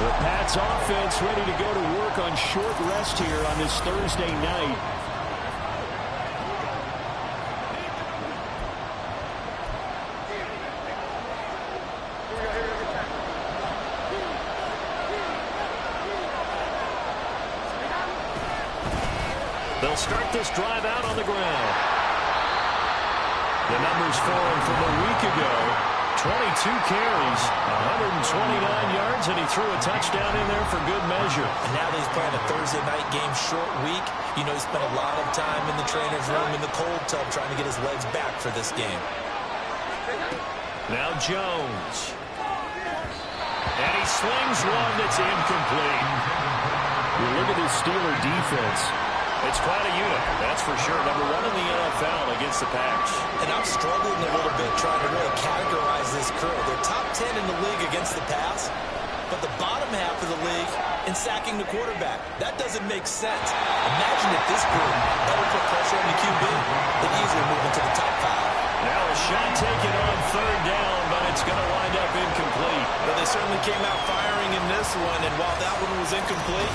The Pats offense ready to go to work on short rest here on this Thursday night. They'll start this drive out on the ground. The numbers for him from a week ago. 22 carries, 129 yards, and he threw a touchdown in there for good measure. And now that he's playing a Thursday night game, short week, you know he spent a lot of time in the trainer's room in the cold tub trying to get his legs back for this game. Now Jones. And he slings one that's incomplete. You look at this Steeler defense. It's quite a unit, that's for sure. Number one in the NFL against the Pats. And I'm struggling a little bit trying to really categorize this crew. They're top 10 in the league against the pass, but the bottom half of the league in sacking the quarterback. That doesn't make sense. Imagine if this group ever put pressure on the QB, they'd easily move into the top 5. Now a shot taken on third down, but it's going to wind up incomplete. But they certainly came out firing in this one, and while that one was incomplete,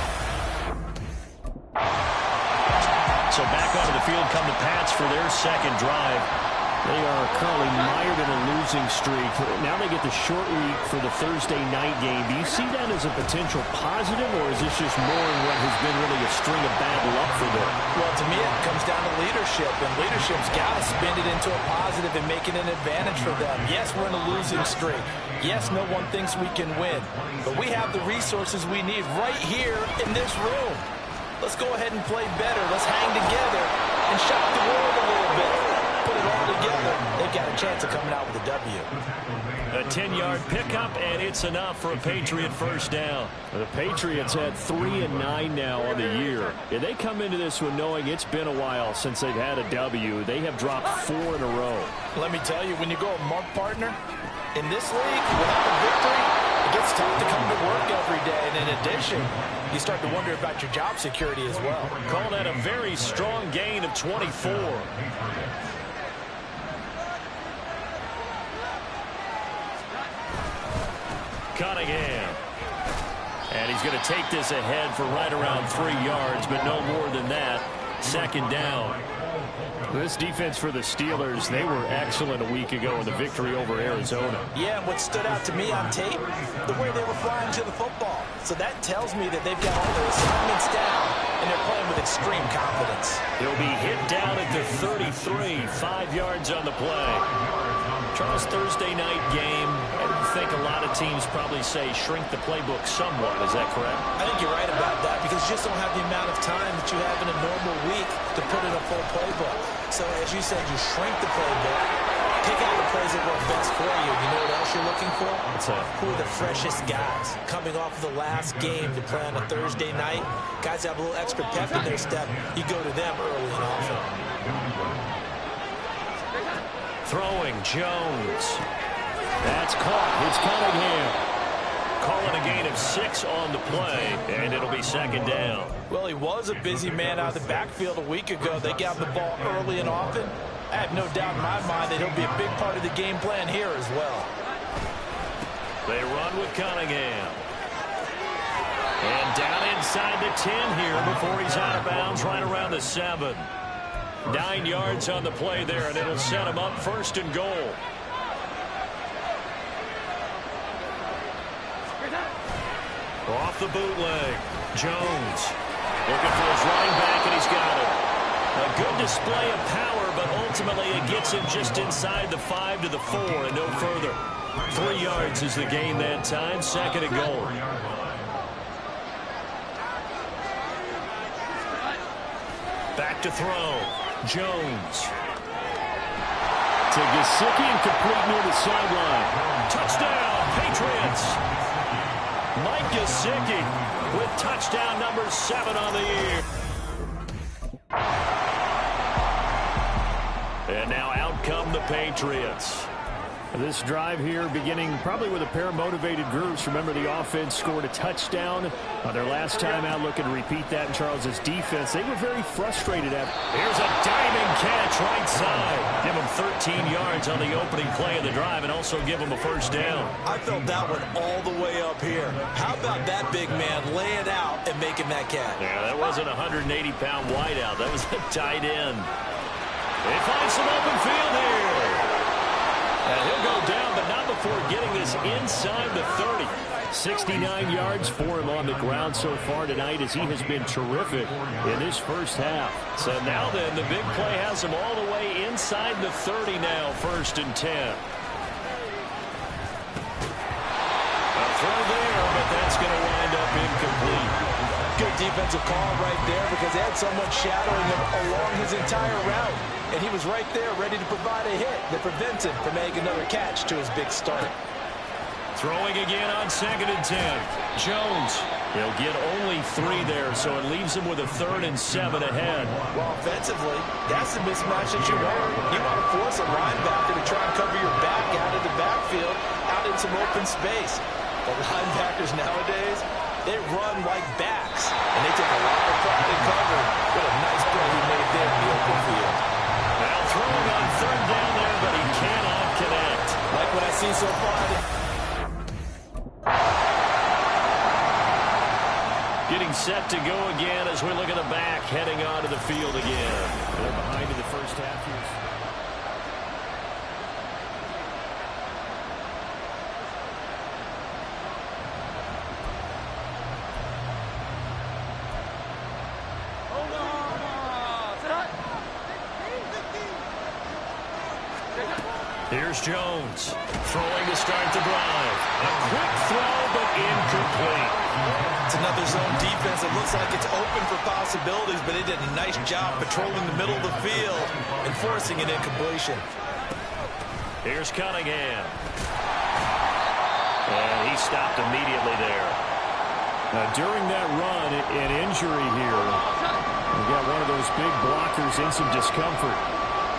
so back onto the field come the Pats for their second drive. They are currently mired in a losing streak. Now they get the short week for the Thursday night game. Do you see that as a potential positive, or is this just more in what has been really a string of bad luck for them? well, to me, it comes down to leadership, and leadership's got to spin it into a positive and make it an advantage for them. Yes, we're in a losing streak. Yes, no one thinks we can win, but we have the resources we need right here in this room. Let's go ahead and play better. Let's hang together and shock the world a little bit. Put it all together. They've got a chance of coming out with a W. A 10-yard pickup, and it's enough for a Patriot first down. The Patriots had 3-9 now on the year. And they come into this one knowing it's been a while since they've had a W. They have dropped 4 in a row. Let me tell you, when you go a month partner, in this league, without a victory, it gets tough to come to work every day. And in addition, you start to wonder about your job security as well. Call that a very strong gain of 24. Cunningham. And he's going to take this ahead for right around 3 yards, but no more than that. Second down. This defense for the Steelers, they were excellent a week ago in the victory over Arizona. Yeah, and what stood out to me on tape, the way they were flying to the football. So that tells me that they've got all their assignments down, and they're playing with extreme confidence. He'll be hit down at the 33, 5 yards on the play. Charles, Thursday night game, I think a lot of teams probably say shrink the playbook somewhat. Is that correct? I think you're right about that because you just don't have the amount of time that you have in a normal week to put in a full playbook. So as you said, you shrink the playbook, pick out the plays that work best for you. You know what else you're looking for? What's that? Who are the freshest guys coming off of the last game to play on a Thursday night? Guys that have a little extra pep in their step. You go to them early and often. Throwing, Jones. That's caught. It's Cunningham. Calling a gain of 6 on the play, and it'll be second down. Well, he was a busy man out of the backfield a week ago. They got the ball early and often. I have no doubt in my mind that he'll be a big part of the game plan here as well. They run with Cunningham. And down inside the 10 here before he's out of bounds, right around the 7. 9 yards on the play there, and it'll set him up first and goal. Off the bootleg, Jones looking for his running back, and he's got it. A good display of power, but ultimately it gets him just inside the 5 to the 4 and no further. 3 yards is the gain that time, second and goal. Back to throw. Jones. To Gesicki and complete near the sideline. Touchdown, Patriots. Mike Gesicki with touchdown number 7 on the year. And now out come the Patriots. This drive here beginning probably with a pair of motivated groups. Remember, the offense scored a touchdown on their last time out. Looking to repeat that in Charles' defense. They were very frustrated at. Here's a diving catch right side. Give them 13 yards on the opening play of the drive and also give them a first down. I felt that one all the way up here. How about that big man laying out and making that catch? Yeah, that wasn't a 180-pound wideout. That was a tight end. They find some open field here. And he'll go down, but not before getting this inside the 30. 69 yards for him on the ground so far tonight as he has been terrific in this first half. So now then, the big play has him all the way inside the 30 now, 1st and 10. A throw there, but that's going to wind up incomplete. Good defensive call right there because they had someone shadowing him along his entire route. And he was right there ready to provide a hit that prevents him from making another catch to his big start. Throwing again on 2nd and 10. Jones. He'll get only 3 there, so it leaves him with a 3rd and 7 ahead. Well, offensively, that's the mismatch that you want. You want to force a linebacker to try and cover your back out of the backfield, out in some open space. But linebackers nowadays, they run like backs, and they take a lot of pride in cover. What a nice play he made there in the open field. Now throwing on 3rd down there, but he cannot connect. Like what I see so far. Getting set to go again as we look at the back, heading onto the field again. They're behind in the first half here. Here's Jones, throwing to start the drive. A quick throw, but incomplete. It's another zone defense. It looks like it's open for possibilities, but they did a nice job patrolling the middle of the field and forcing an incompletion. Here's Cunningham. And he stopped immediately there. During that run, an injury here. We got one of those big blockers in some discomfort.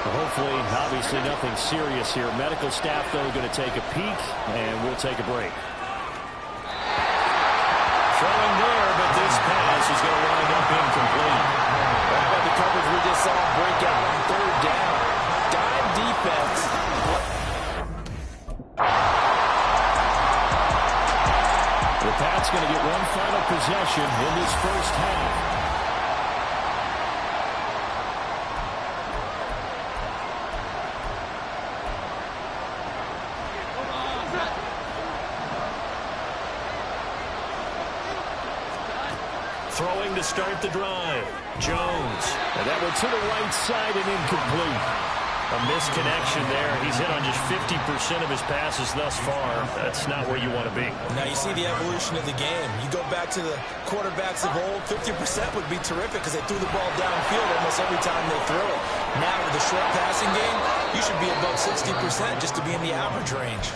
Hopefully, obviously nothing serious here. Medical staff, though, going to take a peek, and we'll take a break. Throwing there, but this pass is going to wind up incomplete. How about the coverage we just saw break out on 3rd down? Dime defense. The Pats going to get one final possession in this first half. Throwing to start the drive. Jones. And that one to the right side and incomplete. A misconnection there. He's hit on just 50% of his passes thus far. That's not where you want to be. Now you see the evolution of the game. You go back to the quarterbacks of old, 50% would be terrific because they threw the ball downfield almost every time they threw it. Now with the short passing game, you should be above 60% just to be in the average range.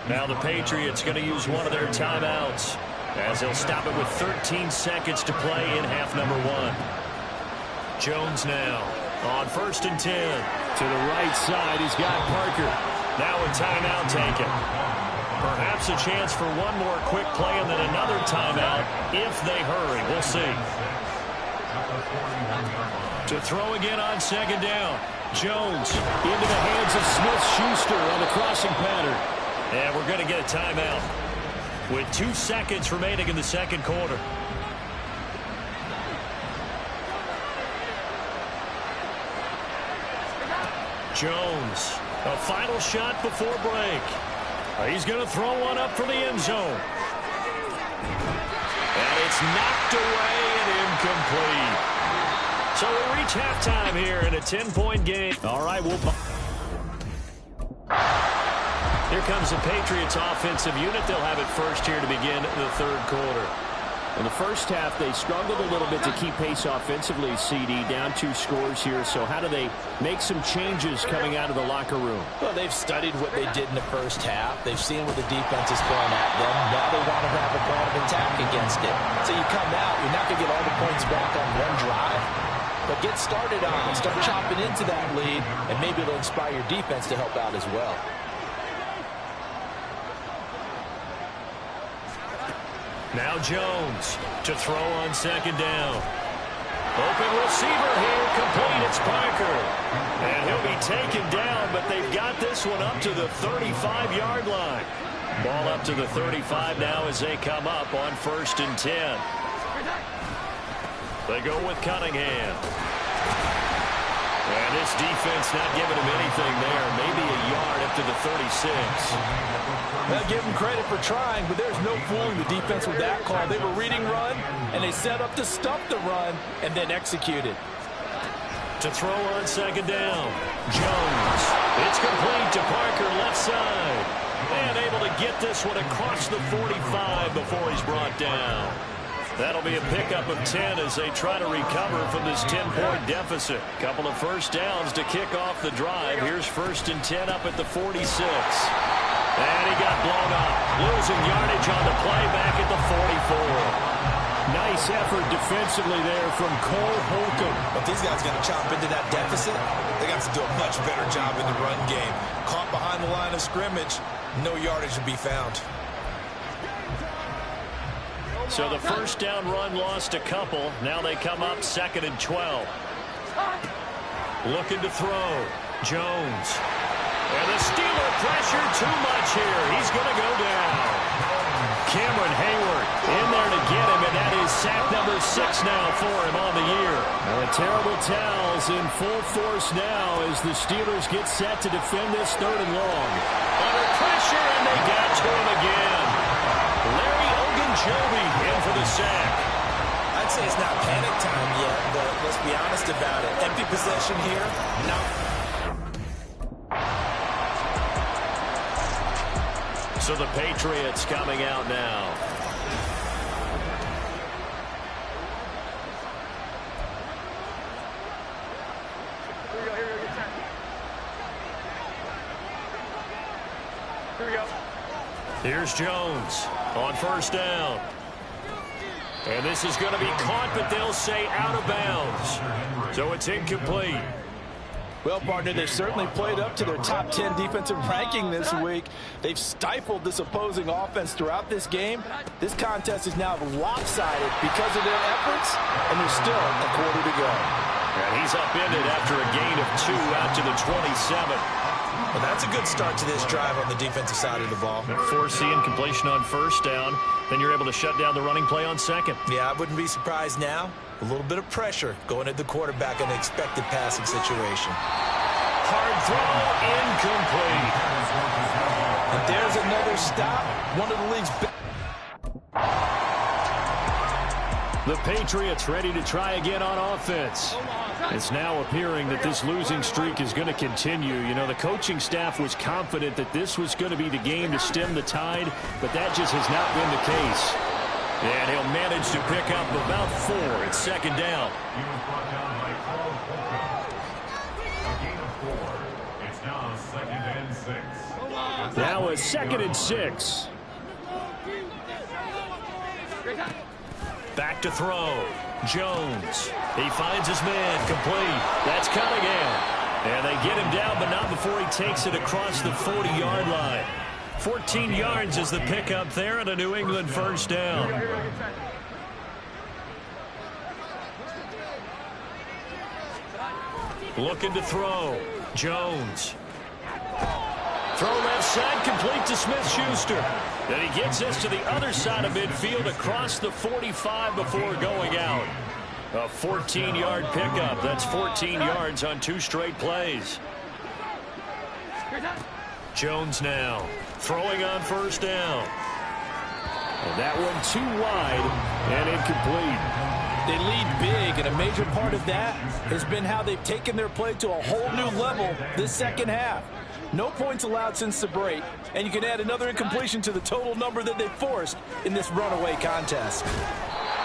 Now the Patriots going to use one of their timeouts, as they'll stop it with 13 seconds to play in half number 1. Jones now on 1st and 10. To the right side, he's got Parker. Now a timeout taken. Perhaps a chance for one more quick play and then another timeout if they hurry. We'll see. To throw again on 2nd down. Jones into the hands of Smith-Schuster on the crossing pattern. And we're going to get a timeout with 2 seconds remaining in the 2nd quarter. Jones, a final shot before break. He's going to throw one up for the end zone. And it's knocked away and incomplete. So we reach halftime here in a 10-point game. All right, here comes the Patriots offensive unit. They'll have it first here to begin the 3rd quarter. In the first half, they struggled a little bit to keep pace offensively, CD, down 2 scores here. So how do they make some changes coming out of the locker room? Well, they've studied what they did in the first half. They've seen what the defense is throwing at them. Now they want to have a plan of attack against it. So you come out, you're not going to get all the points back on one drive. But get started on it. Start chopping into that lead, and maybe it'll inspire your defense to help out as well. Now Jones to throw on second down. Open receiver here, complete. It's Parker. And he'll be taken down, but they've got this one up to the 35-yard line. Ball up to the 35 now as they come up on 1st and 10. They go with Cunningham. And this defense not giving him anything there. Maybe a yard up to the 36. Well, give them credit for trying, but there's no fooling the defense with that call. They were reading run, and they set up to stop the run and then executed. To throw on second down. Jones. It's complete to Parker, left side. And able to get this one across the 45 before he's brought down. That'll be a pickup of 10 as they try to recover from this 10-point deficit. Couple of first downs to kick off the drive. Here's 1st and 10 up at the 46. And he got blown up. Losing yardage on the play back at the 44. Nice effort defensively there from Cole Holcomb. If these guys are going to chop into that deficit, they got to do a much better job in the run game. Caught behind the line of scrimmage, no yardage to be found. So the first down run lost a couple. Now they come up 2nd and 12. Looking to throw. Jones. And the Steeler pressure too much here. He's going to go down. Cameron Hayward in there to get him, and that is sack number 6 now for him on the year. And the terrible towels in full force now as the Steelers get set to defend this 3rd and long. Under pressure, and they got to him again. Larry Ogunjobi in for the sack. I'd say it's not panic time yet, but let's be honest about it. Empty possession here? No. So the Patriots coming out now. Here we go. Here's Jones on 1st down. And this is going to be caught, but they'll say out of bounds. So it's incomplete. Well, partner, they've certainly played up to their top 10 defensive ranking this week. They've stifled this opposing offense throughout this game. This contest is now lopsided because of their efforts, and there's still a quarter to go. And he's upended after a gain of 2 out to the 27. Well, that's a good start to this drive on the defensive side of the ball. Force the incompletion on 1st down. Then you're able to shut down the running play on 2nd. Yeah, I wouldn't be surprised now. A little bit of pressure going at the quarterback in an expected passing situation. Hard throw, incomplete. And there's another stop. One of the league's best. The Patriots ready to try again on offense. It's now appearing that this losing streak is going to continue. You know, the coaching staff was confident that this was going to be the game to stem the tide, but that just has not been the case. And he'll manage to pick up about 4 at 2nd down. Now a 2nd and 6. Back to throw. Jones. He finds his man. Complete. That's Cunningham. And they get him down, but not before he takes it across the 40-yard line. 14 yards is the pickup there, and a New England 1st down. Looking to throw. Jones. Throw left side, complete to Smith-Schuster. Then he gets this to the other side of midfield across the 45 before going out. A 14-yard pickup. That's 14 yards on 2 straight plays. Jones now throwing on 1st down. And that one too wide and incomplete. They lead big, and a major part of that has been how they've taken their play to a whole new level this 2nd half. No points allowed since the break, and you can add another incompletion to the total number that they forced in this runaway contest.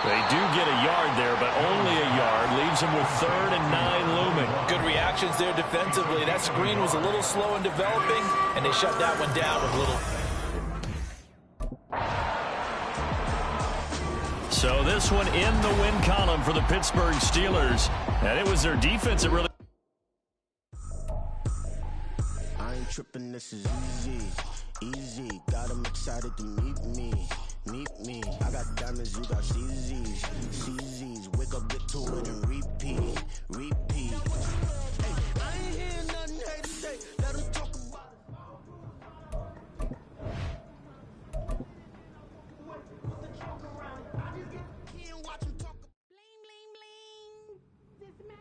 They do get a yard there, but only a yard. Leaves them with 3rd and 9 looming. Good reactions there defensively. That screen was a little slow in developing, and they shut that one down with a little. So this one in the win column for the Pittsburgh Steelers. And it was their defense that really... I ain't tripping, this is easy. Got them excited to meet me. I got dollars, you got CZs. Wake up, get to it and repeat. Hey, I ain't hearing nothing hate today. Let them talk about it. Put the chalk around it. I just get key and watch them talk. Bling, bling, bling. This man.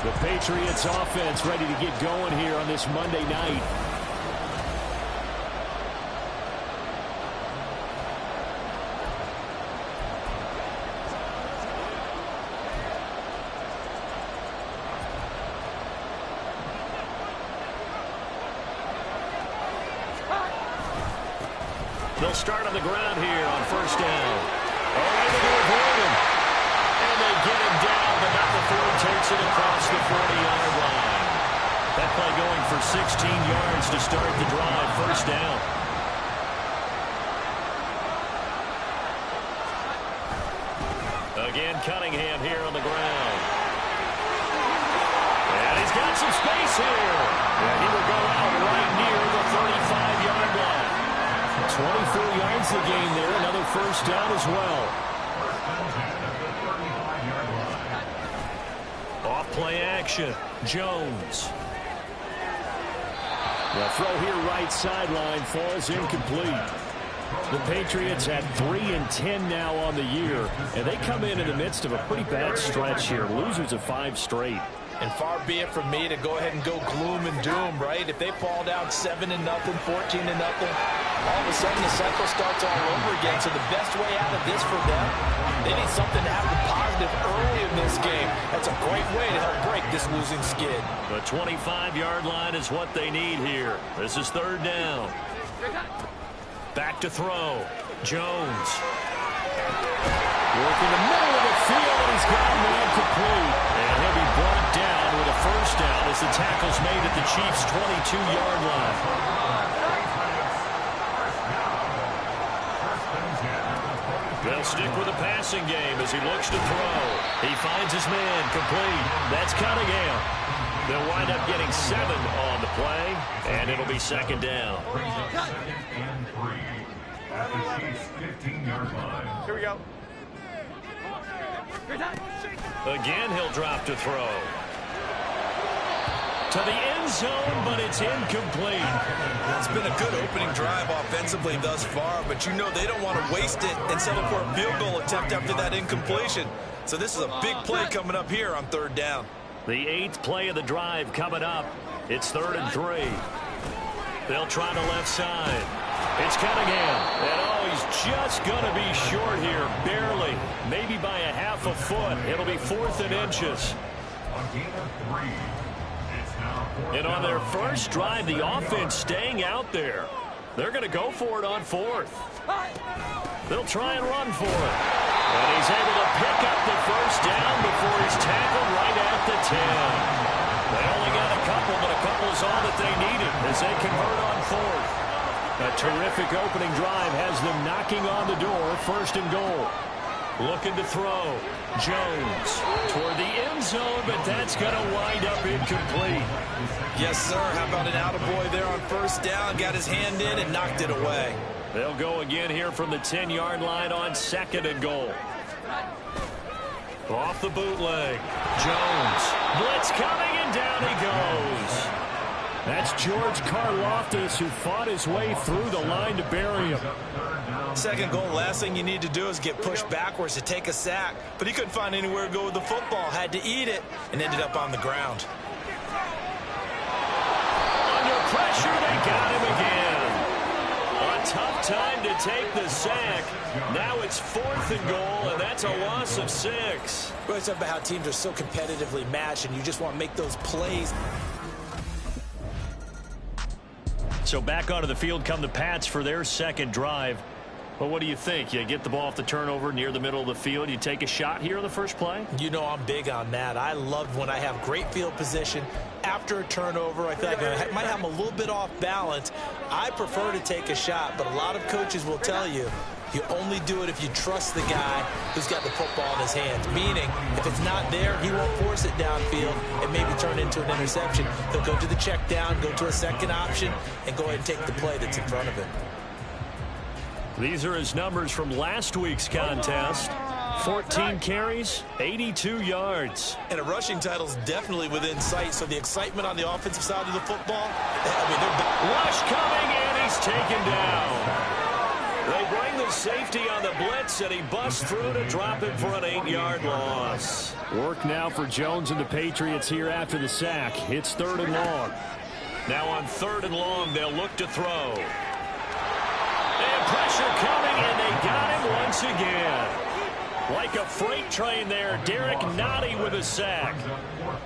The Patriots offense ready to get going here on this Monday night. They'll start on the ground here on first down. Able to avoid him. And they get him down, but not before he takes it across the 40-yard line. That play going for 16 yards to start the drive. First down. Again, Cunningham here on the ground. And he's got some space here. And he will go out right near the 35-yard line. 24 yards the game there. Another first down as well. Off play action. Jones. The throw here right sideline falls incomplete. The Patriots at 3-10 now on the year, and they come in the midst of a pretty bad stretch here. Losers of 5 straight. And far be it from me to go ahead and go gloom and doom, right? If they fall down 7-0, 14-0, all of a sudden the cycle starts all over again. So the best way out of this for them, they need something to happen positive early in this game. That's a great way to help break this losing skid. The 25-yard line is what they need here. This is third down. Back to throw. Jones. Working the middle of the field, and he's got him incomplete. And he'll be brought down with a first down as the tackle's made at the Chiefs' 22-yard line. They'll stick with the passing game as he looks to throw. He finds his man complete. That's Cunningham. They'll wind up getting 7 on the play, and it'll be second down. At the Chiefs' 15-yard line. Here we go. Again, he'll drop to throw. To the end zone, but it's incomplete. It's been a good opening drive offensively thus far, but you know they don't want to waste it and settle for a field goal attempt after that incompletion. So this is a big play coming up here on third down. The 8th play of the drive coming up. It's 3rd and 3. They'll try the left side. It's Cunningham. And he's just going to be short here, barely. Maybe by a half a foot. It'll be 4th and inches. And on their first drive, the offense staying out there. They're going to go for it on 4th. They'll try and run for it. And he's able to pick up the first down before he's tackled right at the 10. They only got a couple, but a couple is all that they needed as they convert on fourth. A terrific opening drive has them knocking on the door, first and goal. Looking to throw. Jones toward the end zone, but that's going to wind up incomplete. Yes, sir. How about an attaboy there on first down? Got his hand in and knocked it away. They'll go again here from the 10-yard line on second and goal. Off the bootleg. Jones. Blitz coming, and down he goes. That's George Karlaftis, who fought his way through the line to bury him. Second goal, last thing you need to do is get pushed backwards to take a sack. But he couldn't find anywhere to go with the football. Had to eat it and ended up on the ground. Under pressure, they got him again. A tough time to take the sack. Now it's fourth and goal, and that's a loss of 6. Well, it's about how teams are so competitively matched, and you just want to make those plays. So back onto the field come the Pats for their second drive. Well, what do you think? You get the ball off the turnover near the middle of the field. You take a shot here on the first play? You know I'm big on that. I love when I have great field position. After a turnover, I feel like I might have them a little bit off balance. I prefer to take a shot, but a lot of coaches will tell you, you only do it if you trust the guy who's got the football in his hands. Meaning, if it's not there, he won't force it downfield and maybe turn into an interception. He'll go to the check down, go to a second option, and go ahead and take the play that's in front of him. These are his numbers from last week's contest. 14 carries, 82 yards. And a rushing title's definitely within sight, so the excitement on the offensive side of the football, Rush coming, and he's taken down. They bring the safety on the blitz, and he busts through to drop it for an 8-yard loss. Work now for Jones and the Patriots here after the sack. It's third and long. Now on third and long, they'll look to throw. And pressure coming, and they got him once again. Like a freight train there, Derek Nottie with a sack.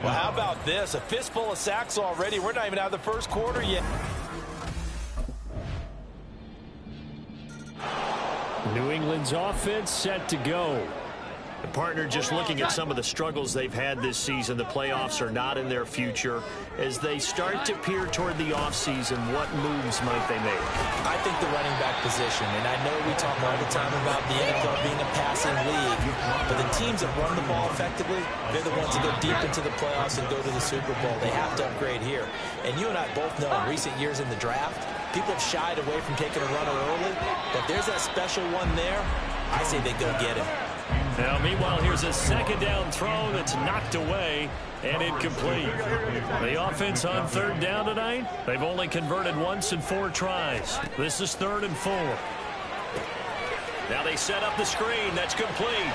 Well, how about this? A fistful of sacks already. We're not even out of the first quarter yet. New England's offense set to go. The partner just looking at some of the struggles they've had this season. The playoffs are not in their future. As they start to peer toward the offseason, what moves might they make? I think the running back position, and I know we talk all the time about the NFL being a passing league, but the teams that run the ball effectively, they're the ones that go deep into the playoffs and go to the Super Bowl. They have to upgrade here. And you and I both know in recent years in the draft, people have shied away from taking a runner early, but there's that special one there. I say they go get him. Now, meanwhile, here's a second down throw that's knocked away and incomplete. The offense on third down tonight, they've only converted once in 4 tries. This is 3rd and 4. Now they set up the screen. That's complete.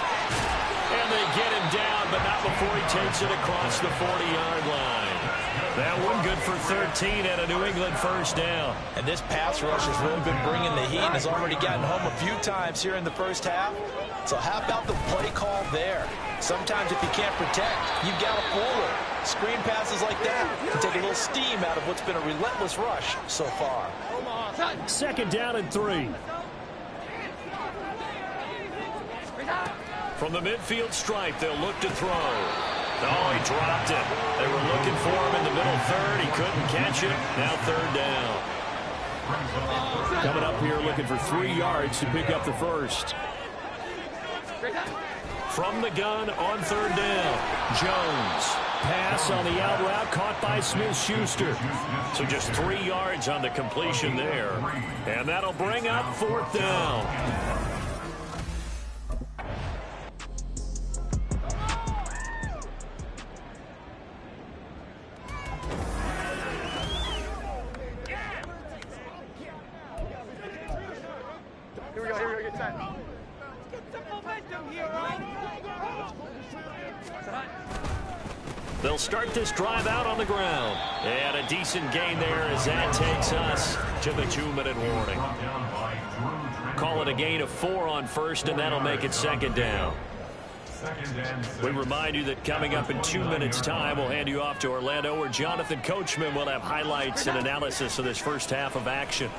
And they get him down, but not before he takes it across the 40-yard line. That one good for 13 and a New England first down. And this pass rush has really been bringing the heat and has already gotten home a few times here in the first half. So how about the play call there? Sometimes if you can't protect, you've got to fool it. Screen passes like that can take a little steam out of what's been a relentless rush so far. Second down and 3. From the midfield stripe, they'll look to throw. Oh, he dropped it. They were looking for him in the middle third. He couldn't catch it. Now third down. Coming up here looking for 3 yards to pick up the first. From the gun on third down. Jones. Pass on the out route caught by Smith-Schuster. So just 3 yards on the completion there. And that'll bring up 4th down. They'll start this drive out on the ground. And a decent gain there as that takes us to the 2-minute warning. Call it a gain of 4 on first, and that'll make it second down. We remind you that coming up in 2 minutes' time, we'll hand you off to Orlando, where Jonathan Coachman will have highlights and analysis of this first half of action.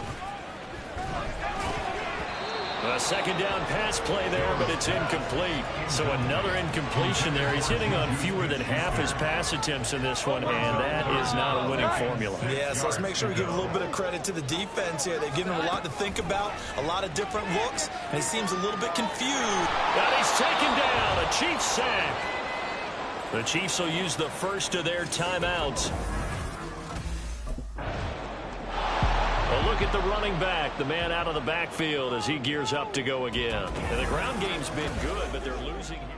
A second down pass play there, but it's incomplete. So another incompletion there. He's hitting on fewer than half his pass attempts in this one, and that is not a winning formula. Yeah, so let's make sure we give a little bit of credit to the defense here. They've given him a lot to think about, a lot of different looks, and he seems a little bit confused. And he's taken down. A Chiefs sack. The Chiefs will use the first of their timeouts. A look at the running back, the man out of the backfield as he gears up to go again. And the ground game's been good, but they're losing here.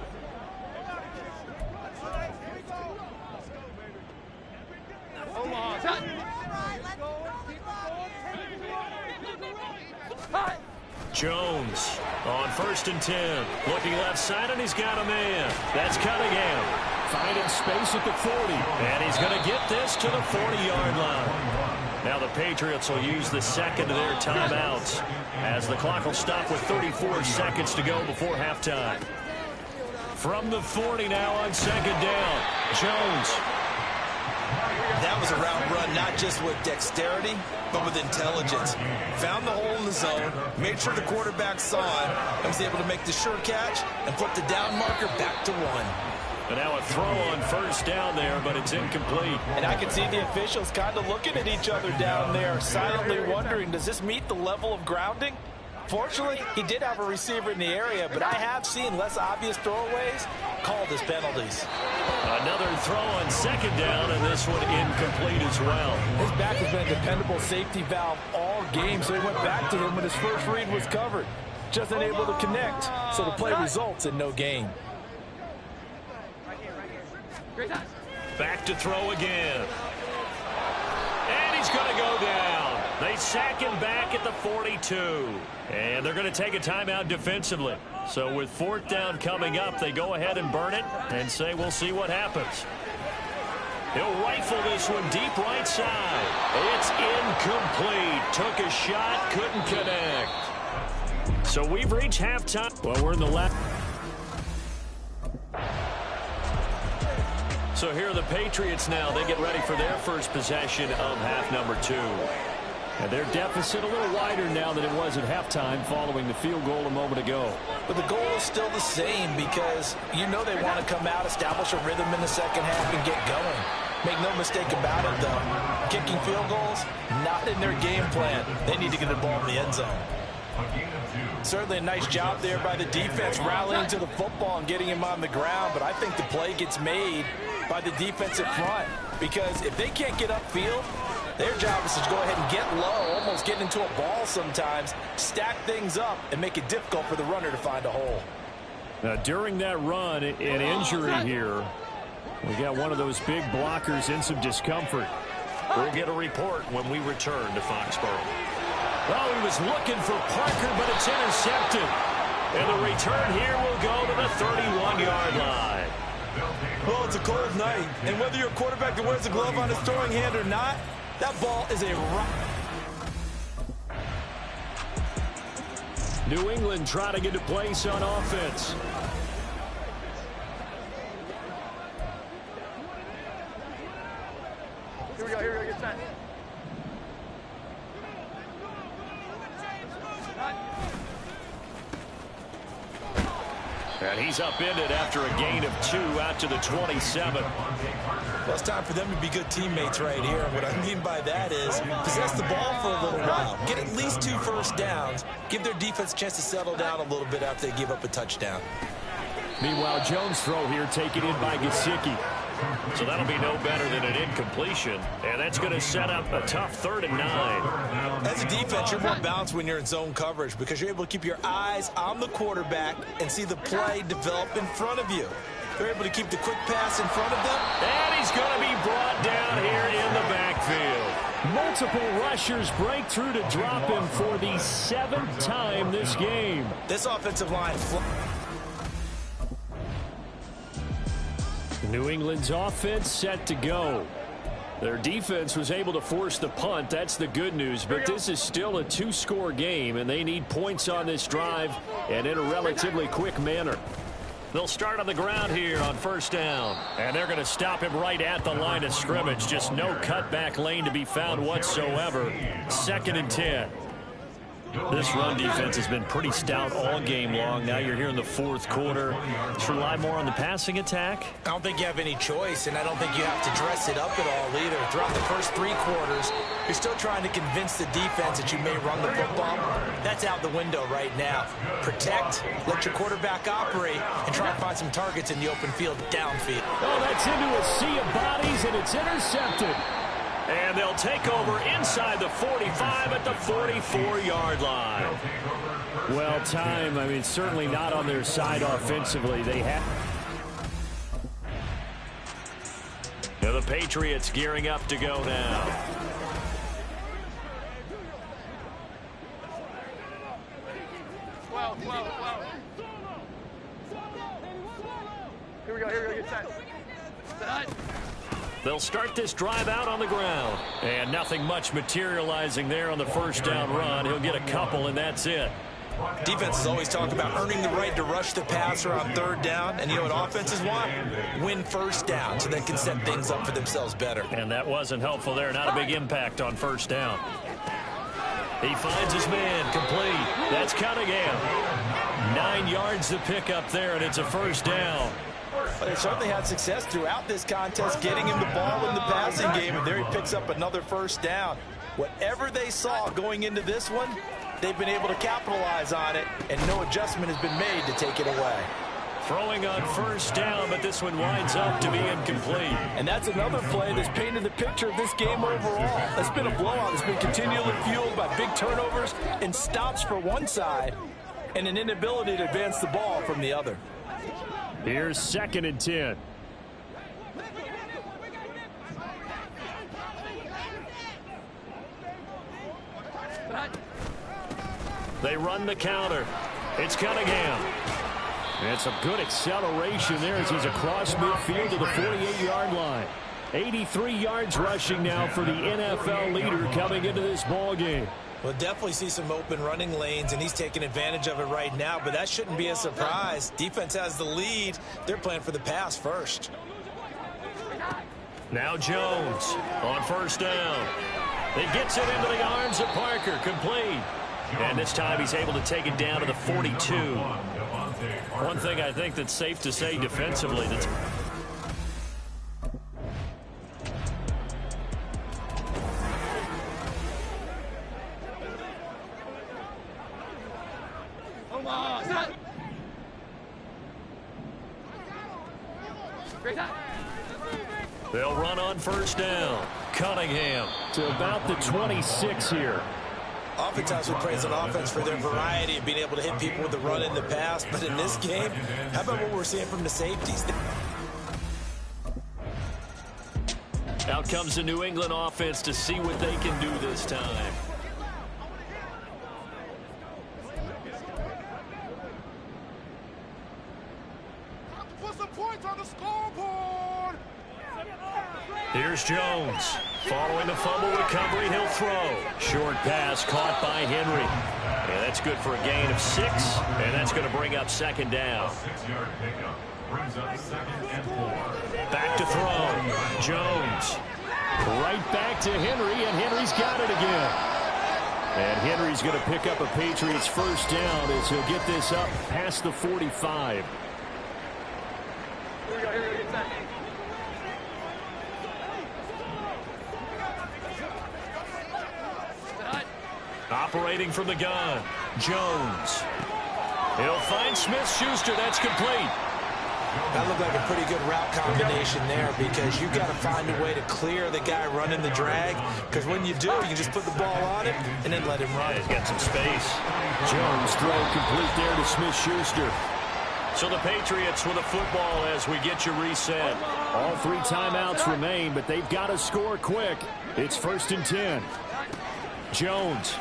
Jones on 1st and 10. Looking left side, and he's got a man. That's Cunningham. Finding space at the 40. And he's going to get this to the 40-yard line. Now the Patriots will use the second of their timeouts as the clock will stop with 34 seconds to go before halftime. From the 40 now on second down, Jones. That was a route run, not just with dexterity, but with intelligence. Found the hole in the zone, made sure the quarterback saw it, and was able to make the sure catch and put the down marker back to 1. And now a throw on first down there, but it's incomplete. And I can see the officials kind of looking at each other down there, silently wondering, does this meet the level of grounding? Fortunately, he did have a receiver in the area, but I have seen less obvious throwaways called as penalties. Another throw on second down, and this one incomplete as well. His back has been a dependable safety valve all game, so he went back to him when his first read was covered. Just unable to connect, so the play results in no gain. Back to throw again. And he's going to go down. They sack him back at the 42. And they're going to take a timeout defensively. So with 4th down coming up, they go ahead and burn it and say we'll see what happens. He'll rifle this one deep right side. It's incomplete. Took a shot, couldn't connect. So we've reached halftime. Well, we're in the last. So here are the Patriots now. They get ready for their first possession of half number 2. And their deficit a little wider now than it was at halftime following the field goal a moment ago. But the goal is still the same because you know they want to come out, establish a rhythm in the second half, and get going. Make no mistake about it, though. Kicking field goals, not in their game plan. They need to get the ball in the end zone. Certainly a nice job there by the defense rallying to the football and getting him on the ground, but I think the play gets made by the defensive front because if they can't get upfield, their job is to go ahead and get low, almost get into a ball sometimes, stack things up, and make it difficult for the runner to find a hole. Now, during that run, an injury here. We got one of those big blockers in some discomfort. We'll get a report when we return to Foxborough. Well, he was looking for Parker, but it's intercepted. And the return here will go to the 31-yard line. Well, it's a cold night, and whether you're a quarterback that wears a glove on his throwing hand or not, that ball is a rock. New England trying to get a place on offense. Here we go, get set. And he's upended after a gain of 2 out to the 27. Well, it's time for them to be good teammates right here. What I mean by that is possess the ball for a little while. Get at least 2 first downs. Give their defense a chance to settle down a little bit after they give up a touchdown. Meanwhile, Jones' throw here taken in by Gesicki. So that'll be no better than an incompletion. And that's going to set up a tough 3rd and 9. As a defense, you're more balanced when you're in zone coverage because you're able to keep your eyes on the quarterback and see the play develop in front of you. They're able to keep the quick pass in front of them. And he's going to be brought down here in the backfield. Multiple rushers break through to drop him for the 7th time this game. This offensive line. New England's offense set to go. Their defense was able to force the punt. That's the good news. But this is still a 2-score game, and they need points on this drive and in a relatively quick manner. They'll start on the ground here on 1st down. And they're going to stop him right at the line of scrimmage. Just no cutback lane to be found whatsoever. 2nd and 10. This run defense has been pretty stout all game long. Now you're here in the fourth quarter. Let's rely more on the passing attack. I don't think you have any choice, and I don't think you have to dress it up at all either. Throughout the first 3 quarters, you're still trying to convince the defense that you may run the football. That's out the window right now. Protect, let your quarterback operate, and try and find some targets in the open field downfield. Oh, that's into a sea of bodies, and it's intercepted. And they'll take over inside the 45 at the 44-yard line. Well, time, I mean, certainly not on their side offensively. They have. Now the Patriots gearing up to go now. Here we go, get set. They'll start this drive out on the ground. And nothing much materializing there on the first down run. He'll get a couple, and that's it. Defenses always talk about earning the right to rush the passer on 3rd down. And you know what offenses want? Win first down so they can set things up for themselves better. And that wasn't helpful there. Not a big impact on first down. He finds his man, complete. That's Cunningham. 9 yards to pick up there, and it's a first down. But they certainly had success throughout this contest getting him the ball in the passing game, and there he picks up another first down. Whatever they saw going into this one, they've been able to capitalize on it, and no adjustment has been made to take it away. Throwing on first down, but this one winds up to be incomplete. And that's another play that's painted the picture of this game overall. It's been a blowout. It's been continually fueled by big turnovers and stops for one side and an inability to advance the ball from the other. Here's 2nd and 10. They run the counter. It's Cunningham. It's a good acceleration there as he's across midfield to the 48-yard line. 83 yards rushing now for the NFL leader coming into this ball game. We'll definitely see some open running lanes, and he's taking advantage of it right now, but that shouldn't be a surprise. Defense has the lead. They're playing for the pass first. Now Jones on first down. He gets it into the arms of Parker, complete. And this time he's able to take it down to the 42. One thing I think that's safe to say defensively, that's they'll run on first down. Cunningham to about the 26 here. Oftentimes we praise an offense for their variety of being able to hit people with the run in the pass, but in this game, how about what we're seeing from the safeties? Out comes the New England offense to see what they can do this time. Put some points on the scoreboard. Here's Jones. Following the fumble recovery, he'll throw. Short pass caught by Henry. And that's good for a gain of 6, and that's going to bring up 2nd down. 6-yard pickup brings up 2nd and 4. Back to throw. Jones. Right back to Henry, and Henry's got it again. And Henry's going to pick up a Patriots first down as he'll get this up past the 45. Here we go, get set. Operating from the gun. Jones. He'll find Smith-Schuster. That's complete. That looked like a pretty good route combination there, because you've got to find a way to clear the guy running the drag, because when you do, you just put the ball on it and then let him run. He's got some space. Jones throwing complete there to Smith-Schuster. So the Patriots with a football as we get you reset. All 3 timeouts remain, but they've got to score quick. It's 1st and 10. Jones.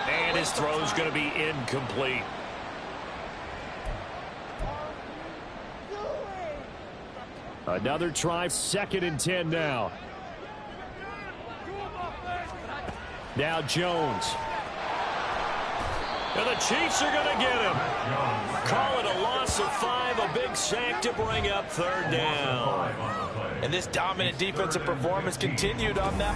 And his throw's going to be incomplete. Another try, 2nd and 10 now. Now Jones. And the Chiefs are going to get him. Call it a loss of 5, a big sack to bring up 3rd down. And this dominant defensive performance continued on that.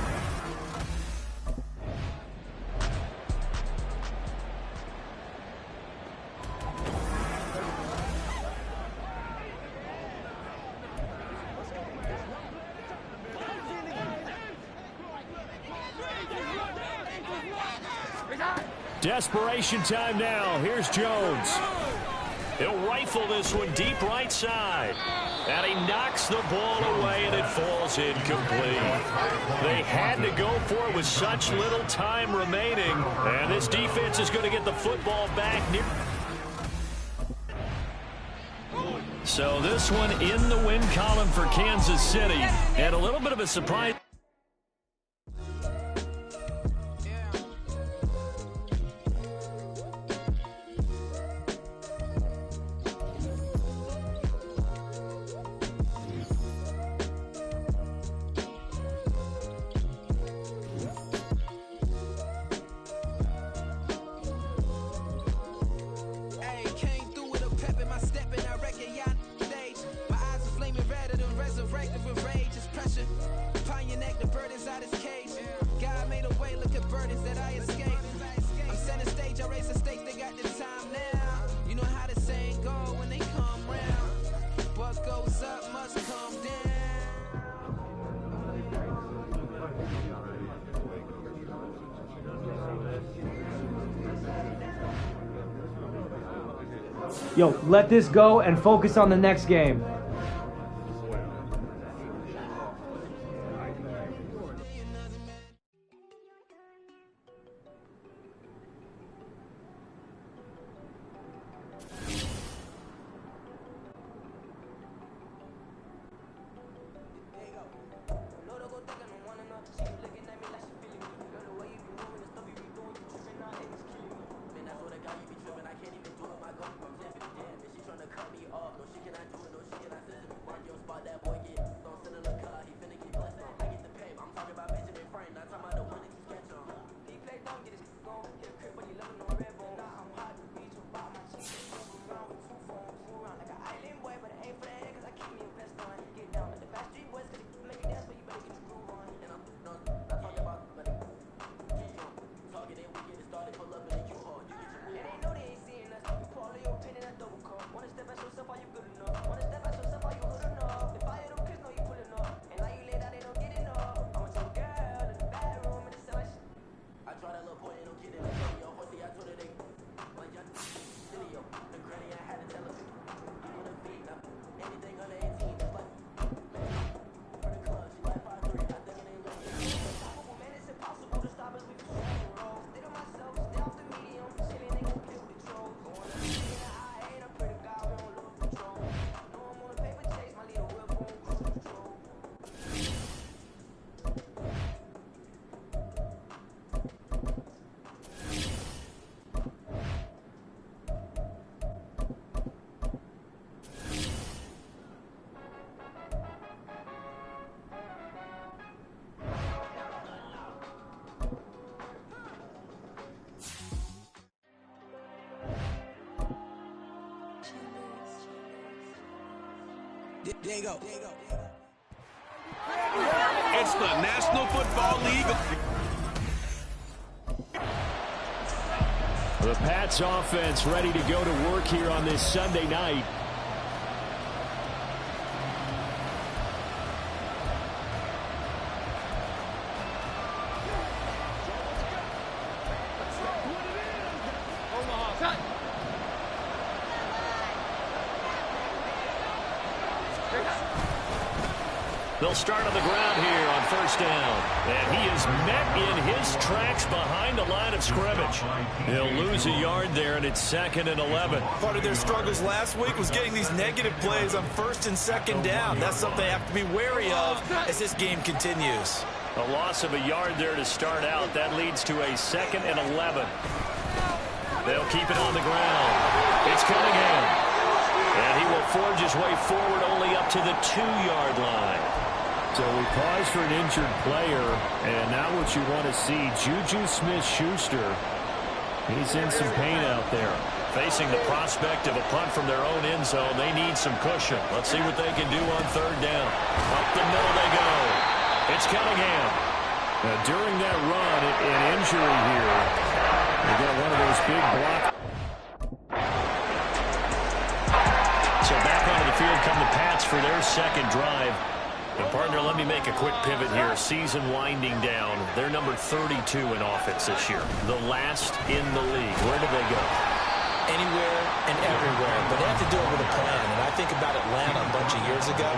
Desperation time now. Here's Jones. He'll rifle this one deep right side. And he knocks the ball away, and it falls incomplete. They had to go for it with such little time remaining. And this defense is going to get the football back near. So this one in the win column for Kansas City. And a little bit of a surprise. Yo, let this go and focus on the next game. There you go. It's the National Football League. The Pats offense ready to go to work here on this Sunday night. They'll start on the ground here on first down. And he is met in his tracks behind the line of scrimmage. He'll lose a yard there, and it's 2nd and 11. Part of their struggles last week was getting these negative plays on 1st and 2nd down. That's something they have to be wary of as this game continues. A loss of a yard there to start out. That leads to a 2nd and 11. They'll keep it on the ground. It's Cunningham. And he will forge his way forward only up to the 2-yard line. So we pause for an injured player, and now what you want to see, Juju Smith-Schuster. He's in some pain out there. Facing the prospect of a punt from their own end zone, they need some cushion. Let's see what they can do on 3rd down. Up the middle they go. It's Cunningham. Now, during that run, an injury here. They got one of those big blocks. So back onto the field come the Pats for their second drive. And partner, let me make a quick pivot here. Season winding down. They're number 32 in offense this year. The last in the league. Where do they go? Anywhere and everywhere, but they have to do it with a plan. And I think about Atlanta a bunch of years ago.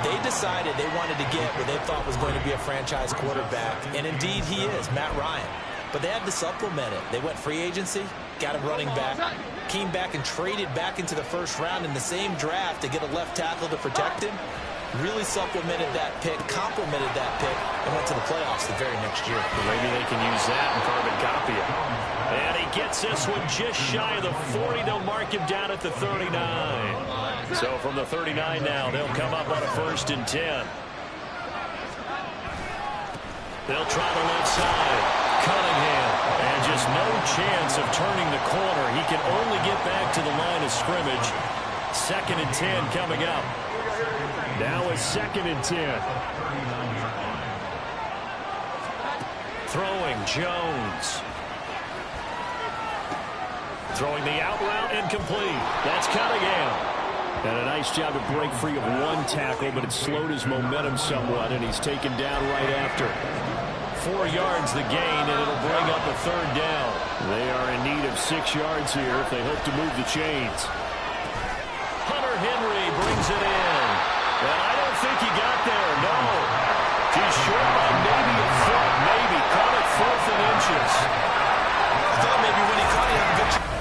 They decided they wanted to get what they thought was going to be a franchise quarterback, and indeed he is, Matt Ryan. But they had to supplement it. They went free agency, got a running back, came back and traded back into the first round in the same draft to get a left tackle to protect him. Really supplemented that pick, complemented that pick, and went to the playoffs the very next year. Maybe they can use that and carbon copy it. And he gets this one just shy of the 40. They'll mark him down at the 39. So from the 39 now, they'll come up on a 1st and 10. They'll try the left side. Cunningham. And just no chance of turning the corner. He can only get back to the line of scrimmage. 2nd and 10 coming up. Now a 2nd and 10. Throwing Jones. Throwing the out route incomplete. That's Cunningham. And a nice job to break free of one tackle, but it slowed his momentum somewhat, and he's taken down right after. 4 yards the gain, and it'll bring up a 3rd down. They are in need of 6 yards here if they hope to move the chains. Hunter Henry brings it in. And I don't think he got there, no. He's short by maybe a foot, maybe. Caught it 4th and inches. I thought maybe when he caught it, he had a good chance.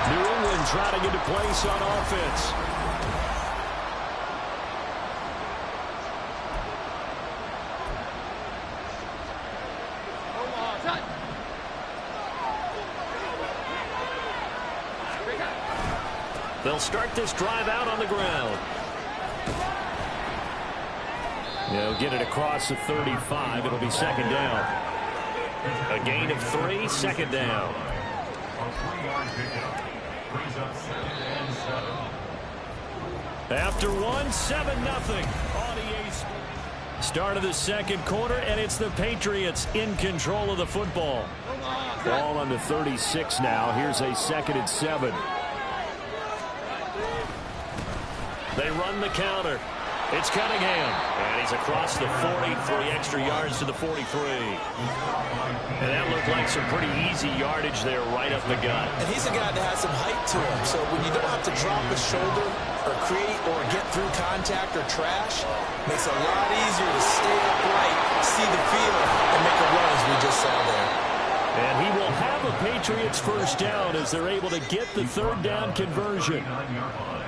New England trying to get to place on offense. They'll start this drive out on the ground. They'll get it across the 35. It'll be 2nd down. A gain of 3, 2nd down. After 1, 7-0. Start of the 2nd quarter, and it's the Patriots in control of the football. Ball on the 36 now. Here's a 2nd and 7. They run the counter. It's Cunningham. And he's across the 40, 3 extra yards to the 43. And that looked like some pretty easy yardage there right up the gut. And he's a guy that has some height to him. So when you don't have to drop a shoulder or create or get through contact or trash, makes it a lot easier to stay upright, see the field, and make a run as we just saw there. And he will have a Patriots 1st down as they're able to get the 3rd down conversion.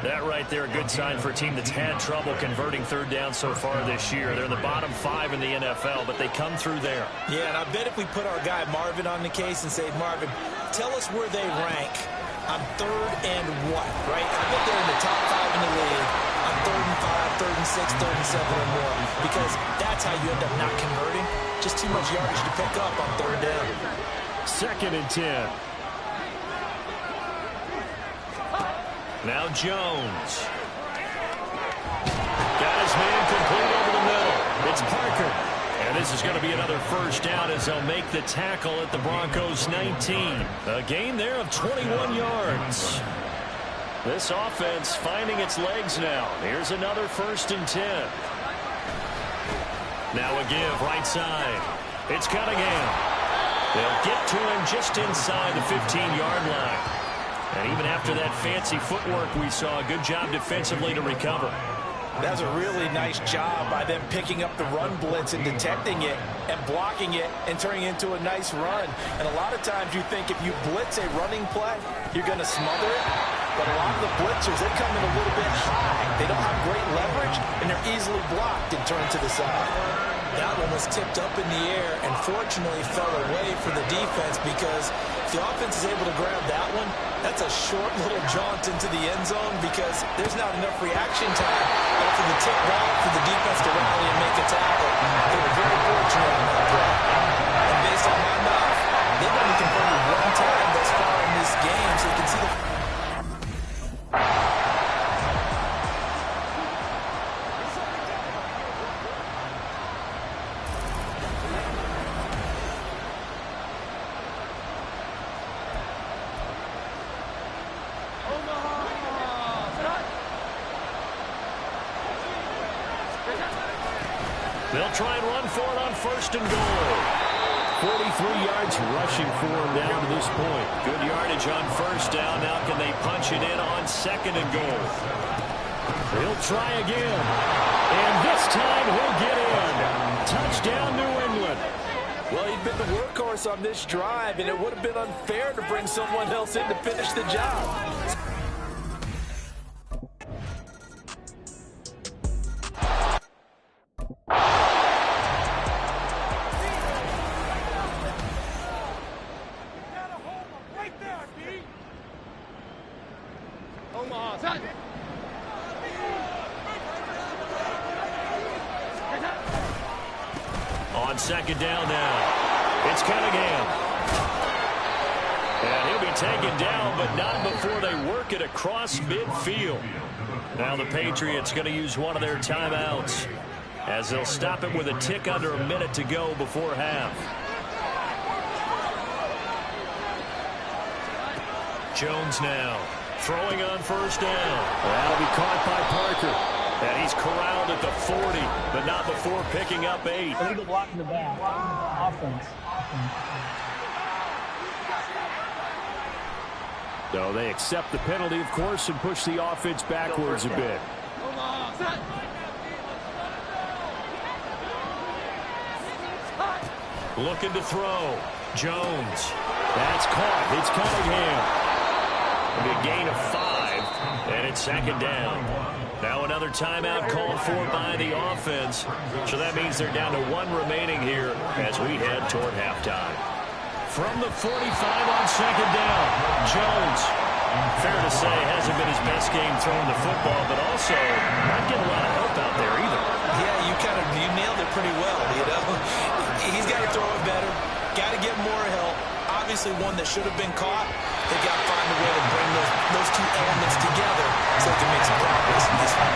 That right there, a good sign for a team that's had trouble converting 3rd down so far this year. They're in the bottom 5 in the NFL, but they come through there. Yeah, and I bet if we put our guy Marvin on the case and say, Marvin, tell us where they rank on 3rd and what, right? I bet they're in the top 5 in the league on 3rd and 5, 3rd and 6, 3rd and 7 or more, because that's how you end up not converting. Just too much yardage to pick up on 3rd down. 2nd and 10. Now Jones. Got his man complete over the middle. It's Parker. And this is going to be another 1st down as they'll make the tackle at the Broncos 19. A gain there of 21 yards. This offense finding its legs now. Here's another 1st and 10. Now a give right side. It's Cunningham. They'll get to him just inside the 15-yard line. And even after that fancy footwork we saw, a good job defensively to recover. That's a really nice job by them picking up the run blitz and detecting it and blocking it and turning it into a nice run. And a lot of times you think if you blitz a running play, you're going to smother it. But a lot of the blitzers, they come in a little bit high. They don't have great leverage, and they're easily blocked and turned to the side. That one was tipped up in the air and fortunately fell away for the defense, because if the offense is able to grab that one, that's a short little jaunt into the end zone because there's not enough reaction time after the tip ball for the defense to rally and make a tackle. They were very fortunate on that play. And based on my math, they've only converted 1 time thus far in this game, so you can see the... They'll try and run for it on 1st and goal. 43 yards rushing for him down to this point. Good yardage on 1st down. Now can they punch it in on 2nd and goal? He'll try again. And this time he'll get in. Touchdown, New England. Well, he'd been the workhorse on this drive, and it would have been unfair to bring someone else in to finish the job. On 2nd down now, it's Cunningham. And he'll be taken down, but not before they work it across midfield. Now the Patriots going to use one of their timeouts as they'll stop it with a tick under a minute to go before half. Jones now throwing on 1st down. That'll be caught by Parker. And he's corralled at the 40, but not before picking up 8. Illegal block in the back. Offense. So they accept the penalty, of course, and push the offense backwards a bit. Looking to throw. Jones. That's caught. It's Cunningham. It'll be a gain of 5, and it's 2nd down. Now another timeout called for by the offense. So that means they're down to 1 remaining here as we head toward halftime. From the 45 on 2nd down, Jones. Fair to say, hasn't been his best game throwing the football, but also not getting a lot of help out there either. Yeah, you nailed it pretty well, you know. He's got to throw it better, got to get more help. Obviously one that should have been caught. They got to find a way to bring those 2 elements together so they can make some progress in this one.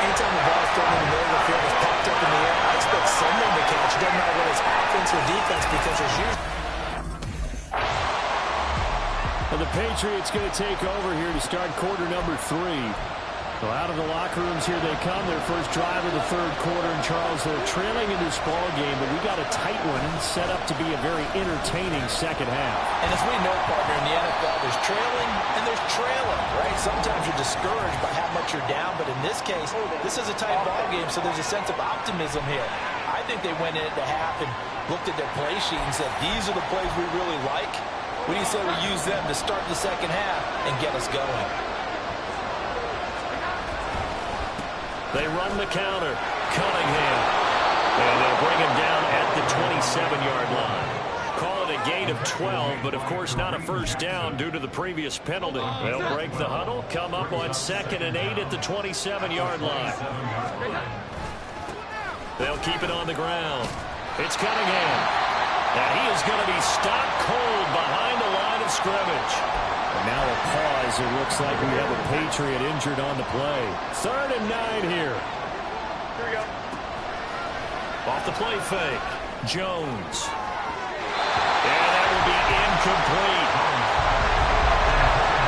Anytime the ball is thrown in the middle of the field, it's popped up in the air, I expect someone to catch. It doesn't matter whether it's offense or defense because there's usually... And the Patriots going to take over here to start quarter number 3. So out of the locker rooms here they come. Their first drive of the 3rd quarter. And Charles, they're trailing in this ball game, but we got a tight one set up to be a very entertaining 2nd half. And as we know, partner, in the NFL, there's trailing and there's trailing, right? Sometimes you're discouraged by how much you're down, but in this case, this is a tight ball game, so there's a sense of optimism here. I think they went into half and looked at their play sheet and said, these are the plays we really like. What do you say we use them to start the 2nd half and get us going? They run the counter. Cunningham. And they'll bring him down at the 27-yard line. Call it a gain of 12, but of course not a 1st down due to the previous penalty. They'll break the huddle, come up on 2nd and 8 at the 27-yard line. They'll keep it on the ground. It's Cunningham. And he is going to be stopped cold behind the line of scrimmage. And now a pause. It looks like we have a Patriot injured on the play. 3rd and 9 here. Here we go. Off the play fake. Jones. And that will be incomplete.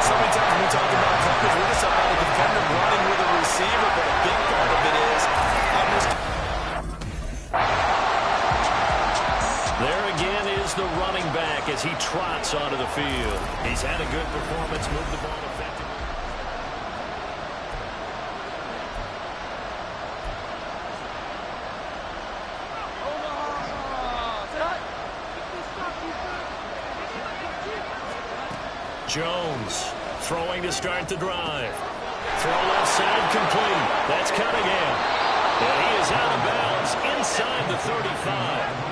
So many times when we talk about jumpers, we're just about a defender running with a receiver, but a big part of it is there again is the running back as he trots onto the field. He's had a good performance, moved the ball effectively. Jones throwing to start the drive. Throw left side complete. That's Cunningham. And he is out of bounds inside the 35.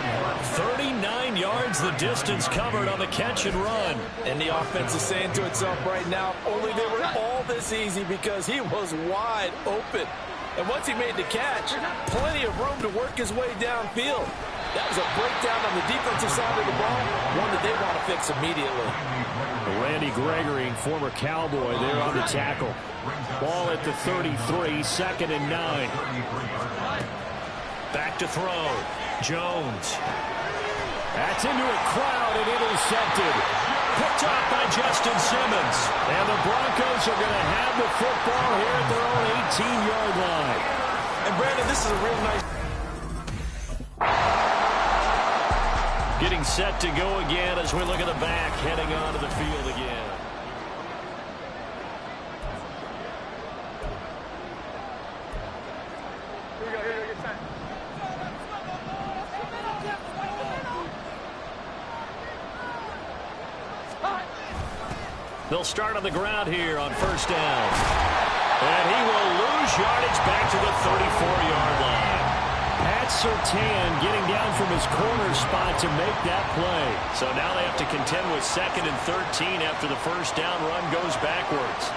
39 yards the distance covered on the catch and run. And the offense is saying to itself right now, only they were all this easy because he was wide open. And once he made the catch, plenty of room to work his way downfield. That was a breakdown on the defensive side of the ball, one that they want to fix immediately. Randy Gregory, former Cowboy, there on the tackle. Ball at the 33, 2nd and 9. Back to throw. Jones. That's into a crowd and intercepted. Picked off by Justin Simmons. And the Broncos are going to have the football here at their own 18-yard line. And Brandon, this is a real nice... Getting set to go again as we look at the back, heading onto the field again. They'll start on the ground here on first down. And he will lose yardage back to the 34-yard line. Pat Surtain getting down from his corner spot to make that play. So now they have to contend with 2nd and 13 after the first down run goes backwards.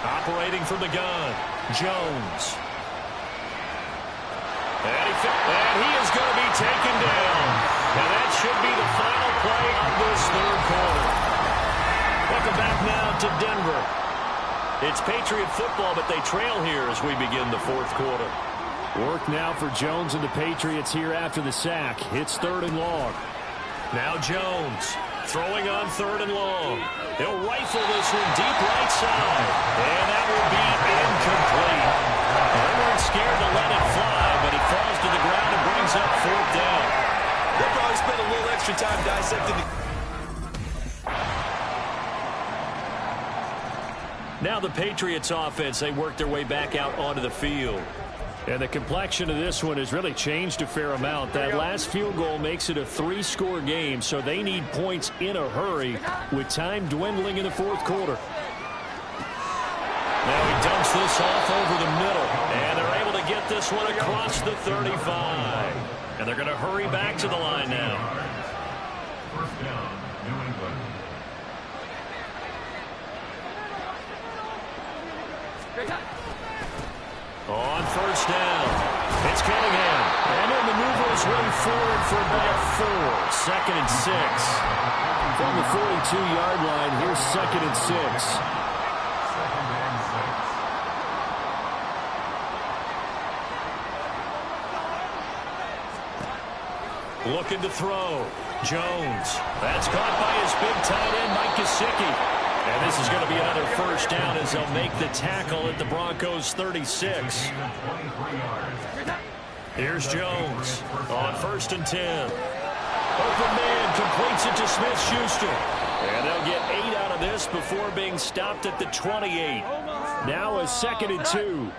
Operating from the gun, Jones. And he is going to be taken down. And that should be the final play of this third quarter. Welcome back now to Denver. It's Patriot football, but they trail here as we begin the fourth quarter. Work now for Jones and the Patriots here after the sack. It's 3rd and long. Now Jones throwing on 3rd and long. He'll rifle this one deep right side. And that will be incomplete. They weren't scared to let it fly, but it falls to the ground and brings up 4th down. They'll probably spend a little extra time dissecting the... Now the Patriots offense, they work their way back out onto the field. And the complexion of this one has really changed a fair amount. That last field goal makes it a 3-score game, so they need points in a hurry with time dwindling in the fourth quarter. Now he dumps this off over the middle, and they're able to get this one across the 35. And they're going to hurry back to the line now. First down, New England. On first down, it's Cunningham. And he'll maneuver his way forward for about 4. 2nd and 6. From the 42-yard line, here's 2nd and 6. Looking to throw. Jones. That's caught by his big tight end, Mike Gesicki. And this is going to be another first down as they'll make the tackle at the Broncos' 36. Here's Jones on 1st and 10. Open man completes it to Smith-Schuster. And they'll get 8 out of this before being stopped at the 28. Now a 2nd and 2.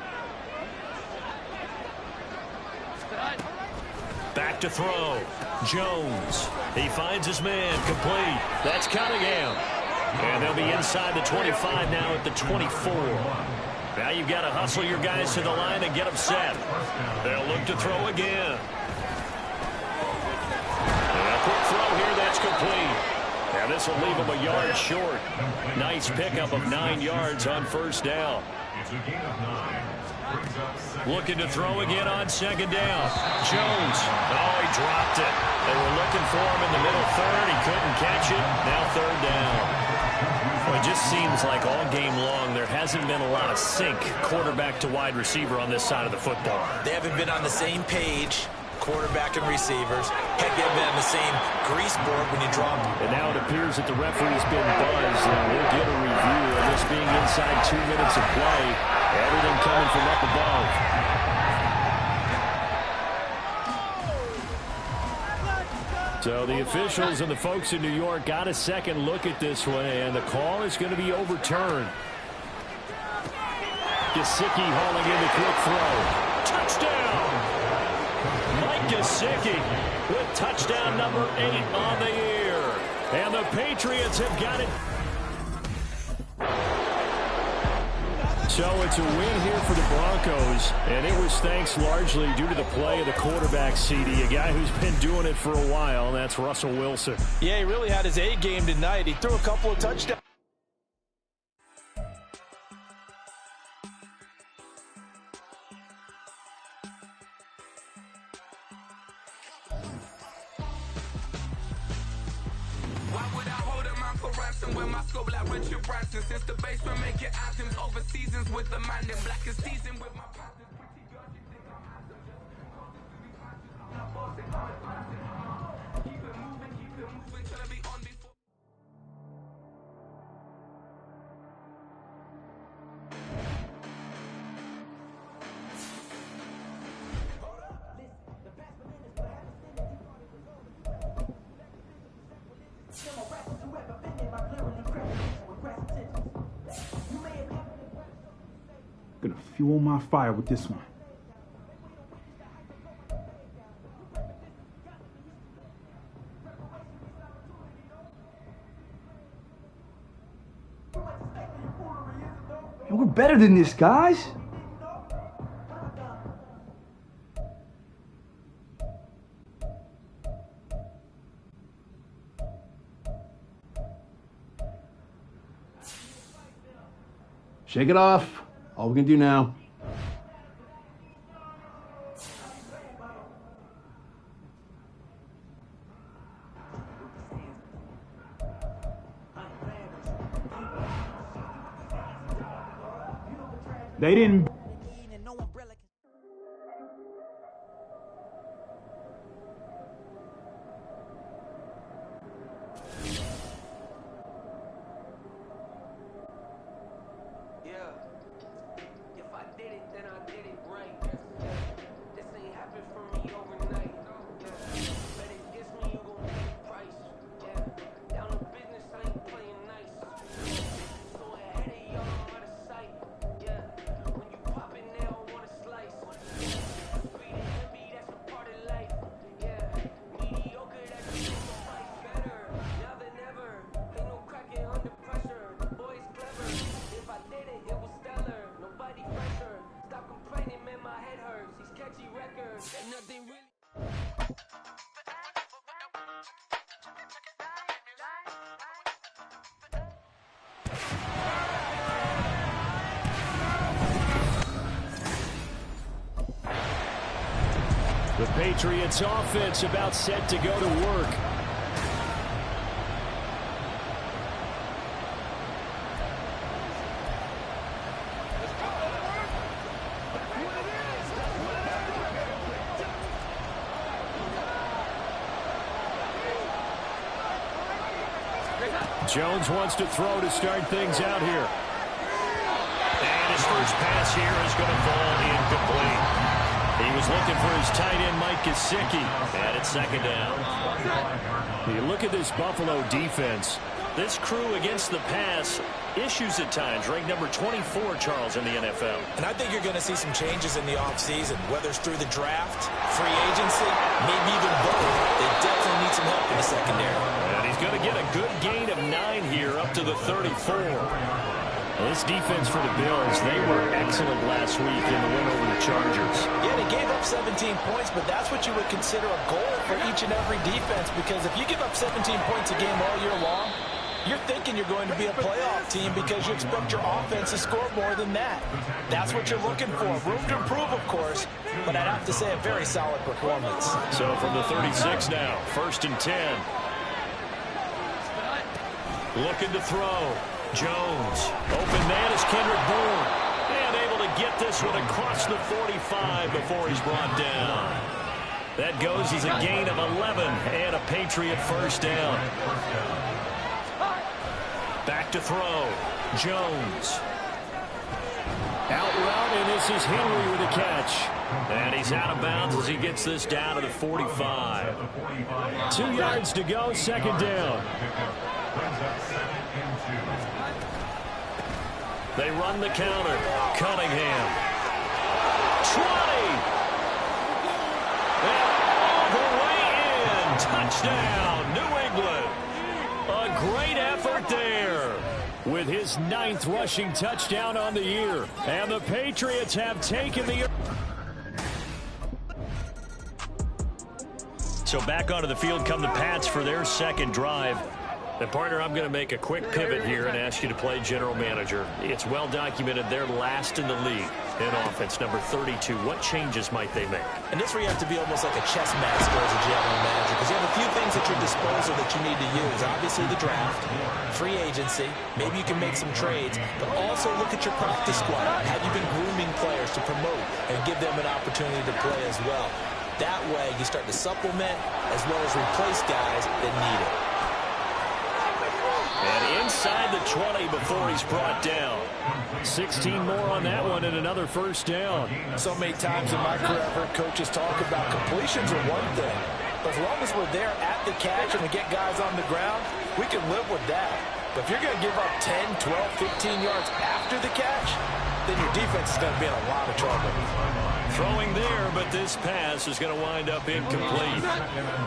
Back to throw. Jones. He finds his man. Complete. That's Cunningham. And they'll be inside the 25 now at the 24. Now you've got to hustle your guys to the line and get them set. They'll look to throw again. And a quick throw here. That's complete. And this will leave them a yard short. Nice pickup of 9 yards on first down. It's a gain of 9. Looking to throw again on 2nd down. Jones. Oh, he dropped it. They were looking for him in the middle 3rd. He couldn't catch it. Now 3rd down. Well, it just seems like all game long there hasn't been a lot of sync quarterback to wide receiver on this side of the football. They haven't been on the same page, quarterback and receivers. Heck, they haven't been on the same grease board when you drop them. And now it appears that the referee's been buzzed, and we'll get a review of this being inside 2 minutes of play. Everything coming from up above. So the officials and the folks in New York got a second look at this one, and the call is going to be overturned. Gesicki hauling in the quick throw. Touchdown! Mike Gesicki with touchdown number 8 on the year. And the Patriots have got it. So it's a win here for the Broncos, and it was thanks largely due to the play of the quarterback, CD, a guy who's been doing it for a while, and that's Russell Wilson. Yeah, he really had his A game tonight. He threw a couple of touchdowns. When my scope like Richard Branson, since the basement making anthems over seasons with the man in black is seasoned with my passion. Pretty girl, you think I'm handsome, just I'm not bossing, keep it moving till I be on before. fuel my fire with this one. We're better than this, guys. Shake it off. All we can do now. They didn't. The Patriots offense about set to go to work. Jones wants to throw to start things out here. And his first pass here is going to fall incomplete. He was looking for his tight end, Mike Gesicki. And it's second down. You look at this Buffalo defense. This crew against the pass, issues at times, ranked number 24, Charles, in the NFL. And I think you're going to see some changes in the offseason, whether it's through the draft, free agency, maybe even both. They definitely need some help in the secondary. And he's going to get a good gain of 9 here up to the 34. Well, this defense for the Bills, they were excellent last week in the win over the Chargers. Yeah, they gave up 17 points, but that's what you would consider a goal for each and every defense, because if you give up 17 points a game all year long, you're thinking you're going to be a playoff team because you expect your offense to score more than that. That's what you're looking for. Room to improve, of course, but I'd have to say a very solid performance. So from the 36 now, 1st and 10. Looking to throw. Jones. Open man is Kendrick Bourne. And able to get this one across the 45 before he's brought down. That goes as a gain of 11 and a Patriot first down. Back to throw. Jones. Out route, and this is Henry with a catch. And he's out of bounds as he gets this down to the 45. 2 yards to go, second down. They run the counter. Cunningham. 20. And all the way in. Touchdown, New England. A great effort there. With his 9th rushing touchdown on the year. And the Patriots have taken the... So back onto the field come the Pats for their second drive. And, partner, I'm going to make a quick pivot here and ask you to play general manager. It's well documented they're last in the league in offense, number 32. What changes might they make? And this where you have to be almost like a chess master as a general manager, because you have a few things at your disposal that you need to use. Obviously the draft, free agency, maybe you can make some trades, but also look at your practice squad. Have you been grooming players to promote and give them an opportunity to play as well? That way you start to supplement as well as replace guys that need it. And inside the 20 before he's brought down. 16 more on that one and another first down. So many times in my career, I've heard coaches talk about completions are one thing. But as long as we're there at the catch and we get guys on the ground, we can live with that. But if you're going to give up 10, 12, 15 yards after the catch, then your defense is going to be in a lot of trouble. Throwing there, but this pass is going to wind up incomplete.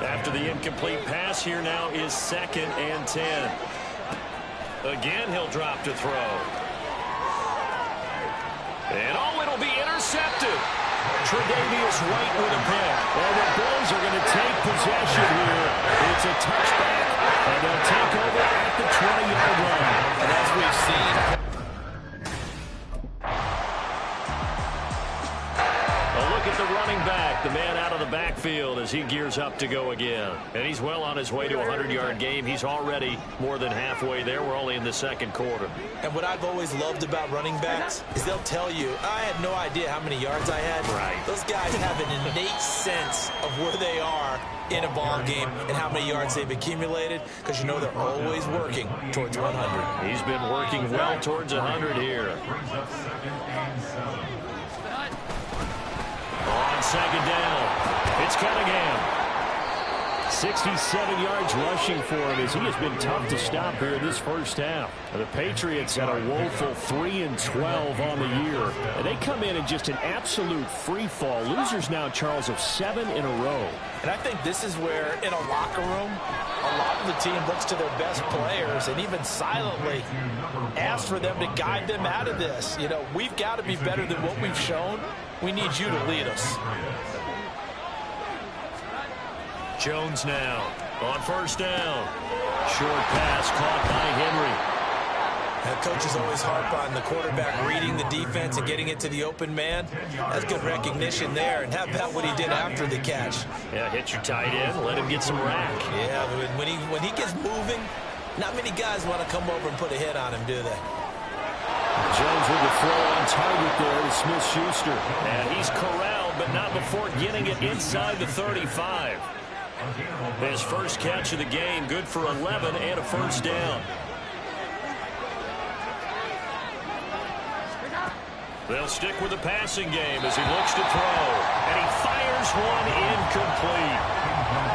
After the incomplete pass, here now is 2nd and 10. Again, he'll drop to throw. And it'll be intercepted. Tre'Davious White with a pick. And the Bills are going to take possession here. It's a touchback, and they'll take over at the 20-yard line. And as we've seen, the running back, the man out of the backfield as he gears up to go again. And he's well on his way to a 100-yard game. He's already more than halfway there. We're only in the 2nd quarter. And what I've always loved about running backs is they'll tell you, I had no idea how many yards I had. Right. Those guys have an innate sense of where they are in a ball game and how many yards they've accumulated, because you know they're always working towards 100. He's been working well towards 100 here. On 2nd down, it's Cunningham. 67 yards rushing for him as he has been tough to stop here in this first half. The Patriots had a woeful 3-12 on the year. And they come in just an absolute free fall. Losers now, Charles, of 7 in a row. And I think this is where, in a locker room, a lot of the team looks to their best players and even silently asks for them to guide them out of this. You know, we've got to be better than what we've shown. We need you to lead us. Jones now on 1st down. Short pass caught by Henry. Coaches always harp on the quarterback reading the defense and getting it to the open man. That's good recognition there. And how about what he did after the catch? Yeah, hit your tight end, let him get some rack. Yeah, when he gets moving, not many guys want to come over and put a hit on him, do they? Jones with the throw on target there to Smith-Schuster. And he's corralled, but not before getting it inside the 35. His first catch of the game, good for 11 and a 1st down. They'll stick with the passing game as he looks to throw. And he fires one incomplete.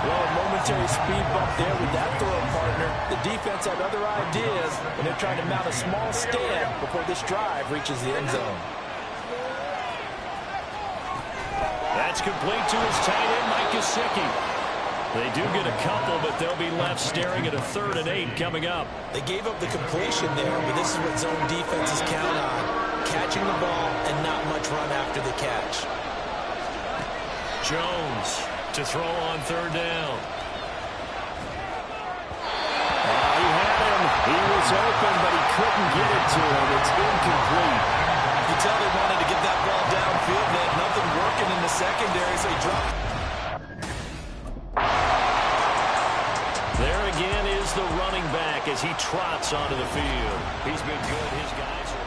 Well, a momentary speed bump there with that throw, partner. The defense had other ideas, and they're trying to mount a small stand before this drive reaches the end zone. That's complete to his tight end, Mike Gesicki. They do get a couple, but they'll be left staring at a 3rd and 8 coming up. They gave up the completion there, but this is what zone defenses count on. Catching the ball and not much run after the catch. Jones to throw on 3rd down. He had him. He was open, but he couldn't get it to him. It's incomplete. You can tell they wanted to get that ball downfield. They had nothing working in the secondary, so he dropped. There again is the running back as he trots onto the field. He's been good. His guys are...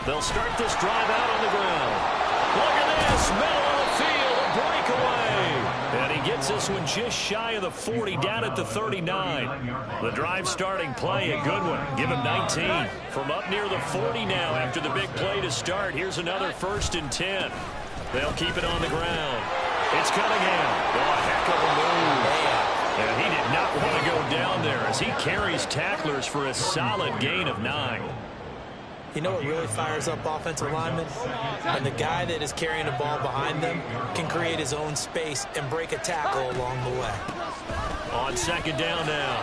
They'll start this drive out on the ground. Look at this, middle of the field, a breakaway. And he gets this one just shy of the 40, down at the 39. The drive starting play, a good one. Give him 19. From up near the 40 now after the big play to start. Here's another 1st and 10. They'll keep it on the ground. It's Cunningham. Oh, a heck of a move. And he did not want to go down there as he carries tacklers for a solid gain of 9. You know what really fires up offensive linemen? And the guy that is carrying the ball behind them can create his own space and break a tackle along the way. On 2nd down now,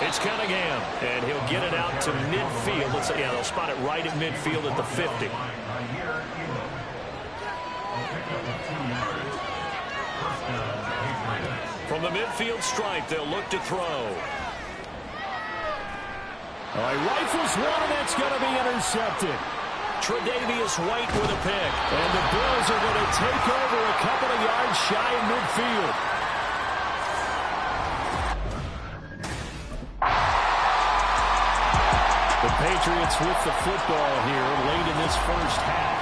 it's Cunningham, and he'll get it out to midfield. They'll spot it right at midfield at the 50. From the midfield stripe, they'll look to throw. He rifles one, and that's going to be intercepted. Tre'Davious White with a pick. And the Bills are going to take over a couple of yards shy of midfield. The Patriots with the football here late in this first half.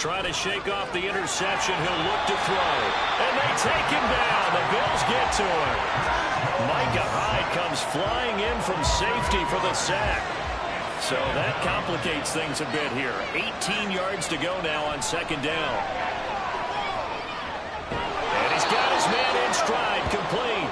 Trying to shake off the interception. He'll look to throw. And they take him down. The Bills get to him. Micah Hyde comes flying in from safety for the sack. So that complicates things a bit here. 18 yards to go now on second down. And he's got his man in stride, complete.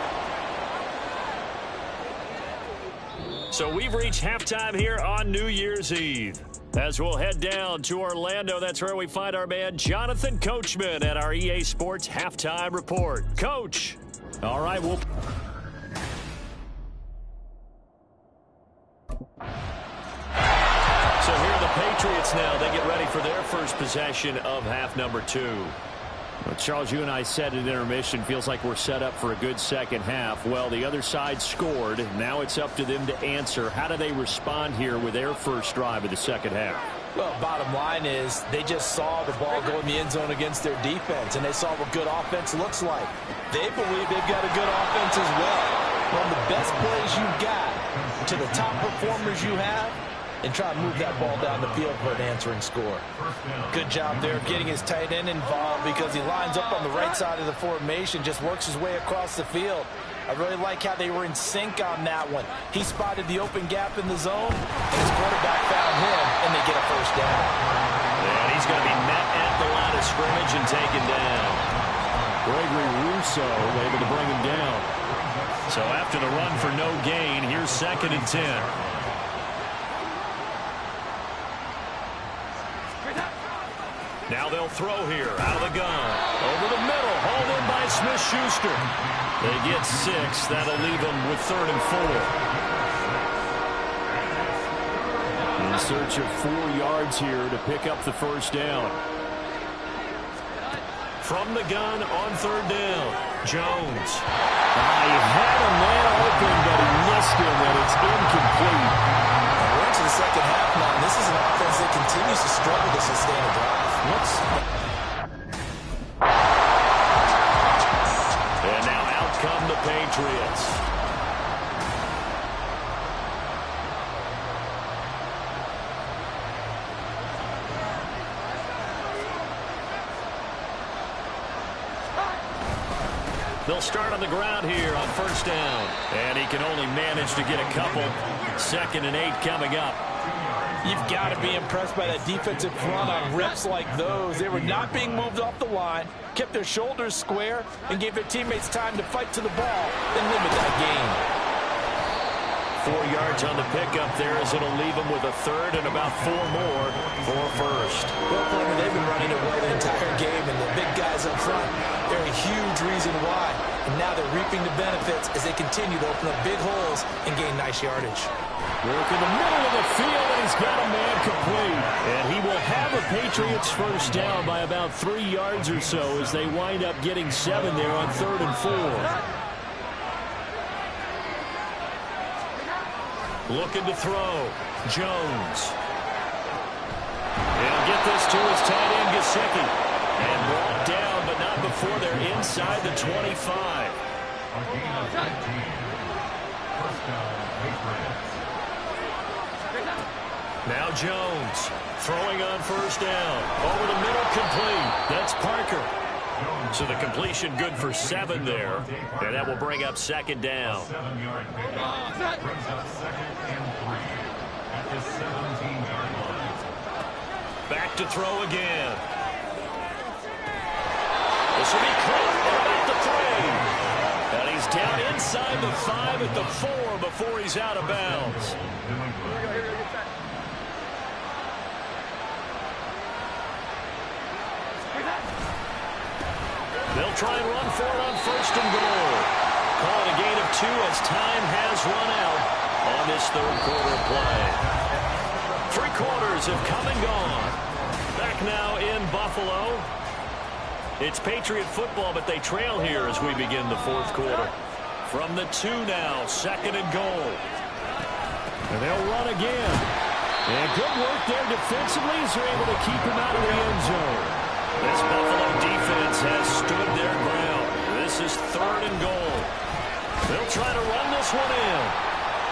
So we've reached halftime here on New Year's Eve. As we'll head down to Orlando, that's where we find our man Jonathan Coachman at our EA Sports Halftime Report. Coach. All right, we'll... So here are the Patriots now. They get ready for their first possession of half number 2. Well, Charles, you and I said at intermission, feels like we're set up for a good second half. Well, the other side scored. Now it's up to them to answer. How do they respond here with their first drive of the second half? Well, bottom line is they just saw the ball go in the end zone against their defense, and they saw what good offense looks like. They believe they've got a good offense as well. From the best plays you've got to the top performers you have, and try to move that ball down the field for an answering score. Good job there of getting his tight end involved because he lines up on the right side of the formation, just works his way across the field. I really like how they were in sync on that one. He spotted the open gap in the zone, and his quarterback found him, and they get a first down. And he's going to be met at the line of scrimmage and taken down. Gregory Rousseau able to bring him down. So after the run for no gain, here's 2nd and 10. Now they'll throw here, out of the gun. Over the middle, hauled in by Smith-Schuster. They get 6. That'll leave them with 3rd and 4. In search of 4 yards here to pick up the first down. From the gun on 3rd down, Jones. He had a man open, but he missed him, and it's incomplete. We're into the second half now, and this is an offense that continues to struggle to sustain a drive. And now out come the Patriots. They'll start on the ground here on 1st down. And he can only manage to get a couple. 2nd and 8 coming up. You've got to be impressed by that defensive front on reps like those. They were not being moved off the line, kept their shoulders square, and gave their teammates time to fight to the ball and limit that gain. 4 yards on the pickup there as it'll leave them with a 3rd and about 4 more for 1st. Well, Palmer, they've been running it well the entire game, and the big guys up front, they're a huge reason why. And now they're reaping the benefits as they continue to open up big holes and gain nice yardage. Work in the middle of the field, and he's got a man complete. And he will have a Patriots first down by about 3 yards or so as they wind up getting 7 there on 3rd and 4. Looking to throw. Jones. He'll get this to his tight end, Gesicki. And brought down, but not before they're inside the 25. Now Jones throwing on 1st down. Over the middle, complete. That's Parker. So the completion good for 7 there. And that will bring up 2nd down. 7-yard pickup brings up 2nd and 3 at the 17-yard line. Back to throw again. This will be caught at the 3. And he's down inside the 5 at the 4 before he's out of bounds. They'll try and run for it on 1st and goal. Call it a gain of 2 as time has run out on this 3rd quarter of play. 3 quarters have come and gone. Back now in Buffalo. It's Patriot football, but they trail here as we begin the 4th quarter. From the 2 now, 2nd and goal. And they'll run again. And good work there defensively as they're able to keep him out of the end zone. This Buffalo defense has stood their ground. This is 3rd and goal. They'll try to run this one in.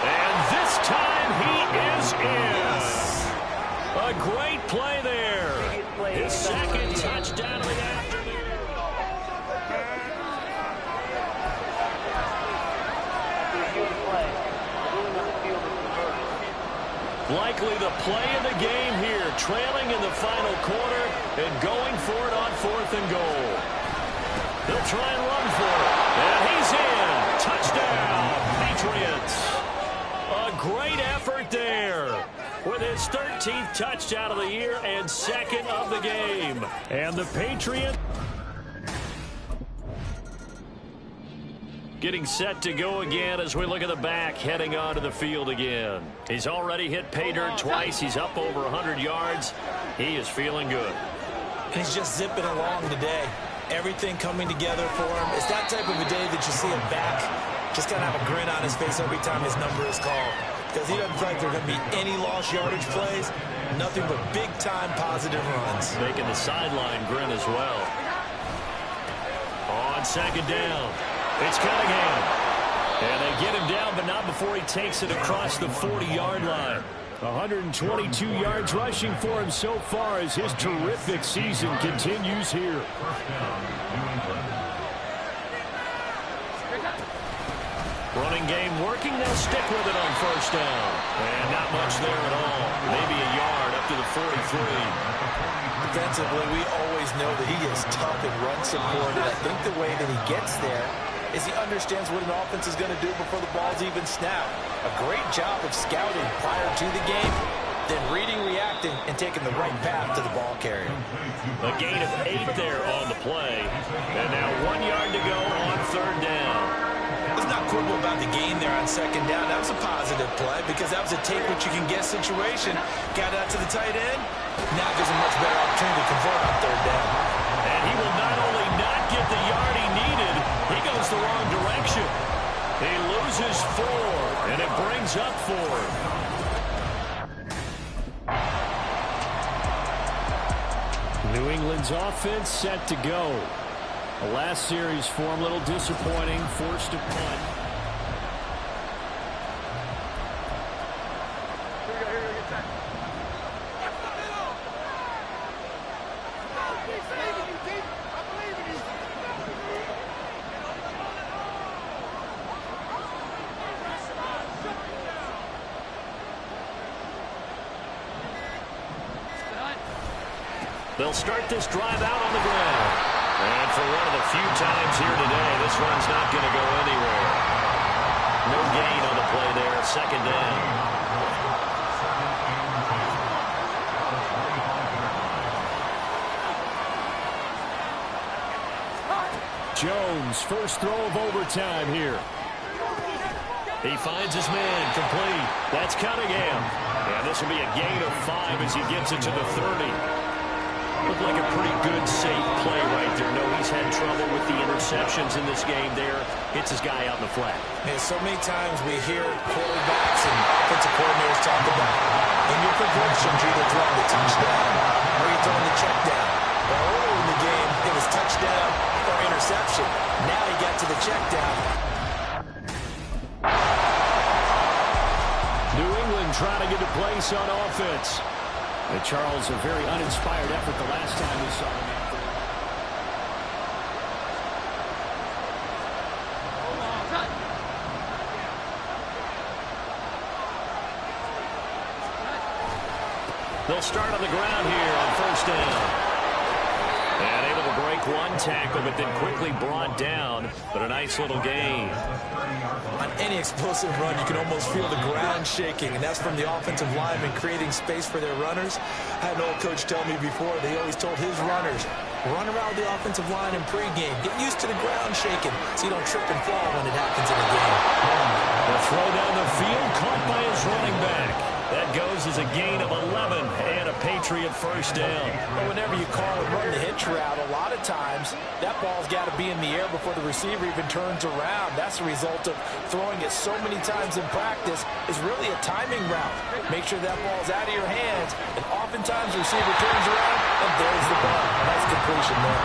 And this time he is in. A great play there. His second touchdown of the afternoon. Likely the play of the game here, trailing in the final quarter and going for it on 4th and goal. They'll try and run for it. And he's in. Touchdown, Patriots. A great effort there with his 13th touchdown of the year and second of the game. And the Patriots getting set to go again as we look at the back, heading onto the field again. He's already hit pay dirt twice. He's up over 100 yards. He is feeling good. And he's just zipping along today. Everything coming together for him. It's that type of a day that you see him back. Just kind of have a grin on his face every time his number is called. Because he doesn't feel like there are going to be any lost yardage plays. Nothing but big-time positive runs. Making the sideline grin as well. On second down. It's Cunningham. And they get him down, but not before he takes it across the 40-yard line. 122 yards rushing for him so far as his terrific season continues here. Running game working. They'll stick with it on first down. And not much there at all. Maybe a yard up to the 43. Defensively, we always know that he is tough and run supported. I think the way that he gets there is he understands what an offense is going to do before the ball's even snapped. A great job of scouting prior to the game, then reading, reacting, and taking the right path to the ball carrier. A gain of 8 there on the play. And now 1 yard to go on third down. Let's not quibble about the gain there on second down. That was a positive play because that was a take-what-you-can-get situation. Got it out to the tight end. Now gives him much better opportunity to convert on third down. And he will not only not get the yard he needed, he goes the wrong direction. He loses 4, and it brings up 4. New England's offense set to go. The last series for him, a little disappointing, forced to punt. They'll start this drive out on the ground. And for one of the few times here today, this one's not going to go anywhere. No gain on the play there, second down. Jones, first throw of overtime here. He finds his man, complete. That's Cunningham. And this will be a gain of 5 as he gets it to the 30. Looked like a pretty good, safe play right there. No, he's had trouble with the interceptions in this game there. Hits his guy out in the flat. Man, so many times we hear quarterbacks and offensive coordinators talk about in your progressions, you're either throwing the touchdown or you're throwing the check down. Well, earlier in the game, it was touchdown or interception. Now he got to the check down. New England trying to get a place on offense. And Charles, a very uninspired effort the last time we saw him out there. They'll start on the ground here on first down. And able to break one tackle, but then quickly brought down. But a nice little gain. On any explosive run, you can almost feel the ground shaking, and that's from the offensive linemen creating space for their runners. I had an old coach tell me before, they always told his runners, run around the offensive line in pregame. Get used to the ground shaking so you don't trip and fall when it happens in a game. The throw down the field, caught by his running back. That goes as a gain of 11 and a Patriot first down. Well, whenever you call and run the hitch route, a lot of times that ball's got to be in the air before the receiver even turns around. That's the result of throwing it so many times in practice is really a timing route. Make sure that ball's out of your hands, and oftentimes the receiver turns around, and there's the ball. Nice completion there.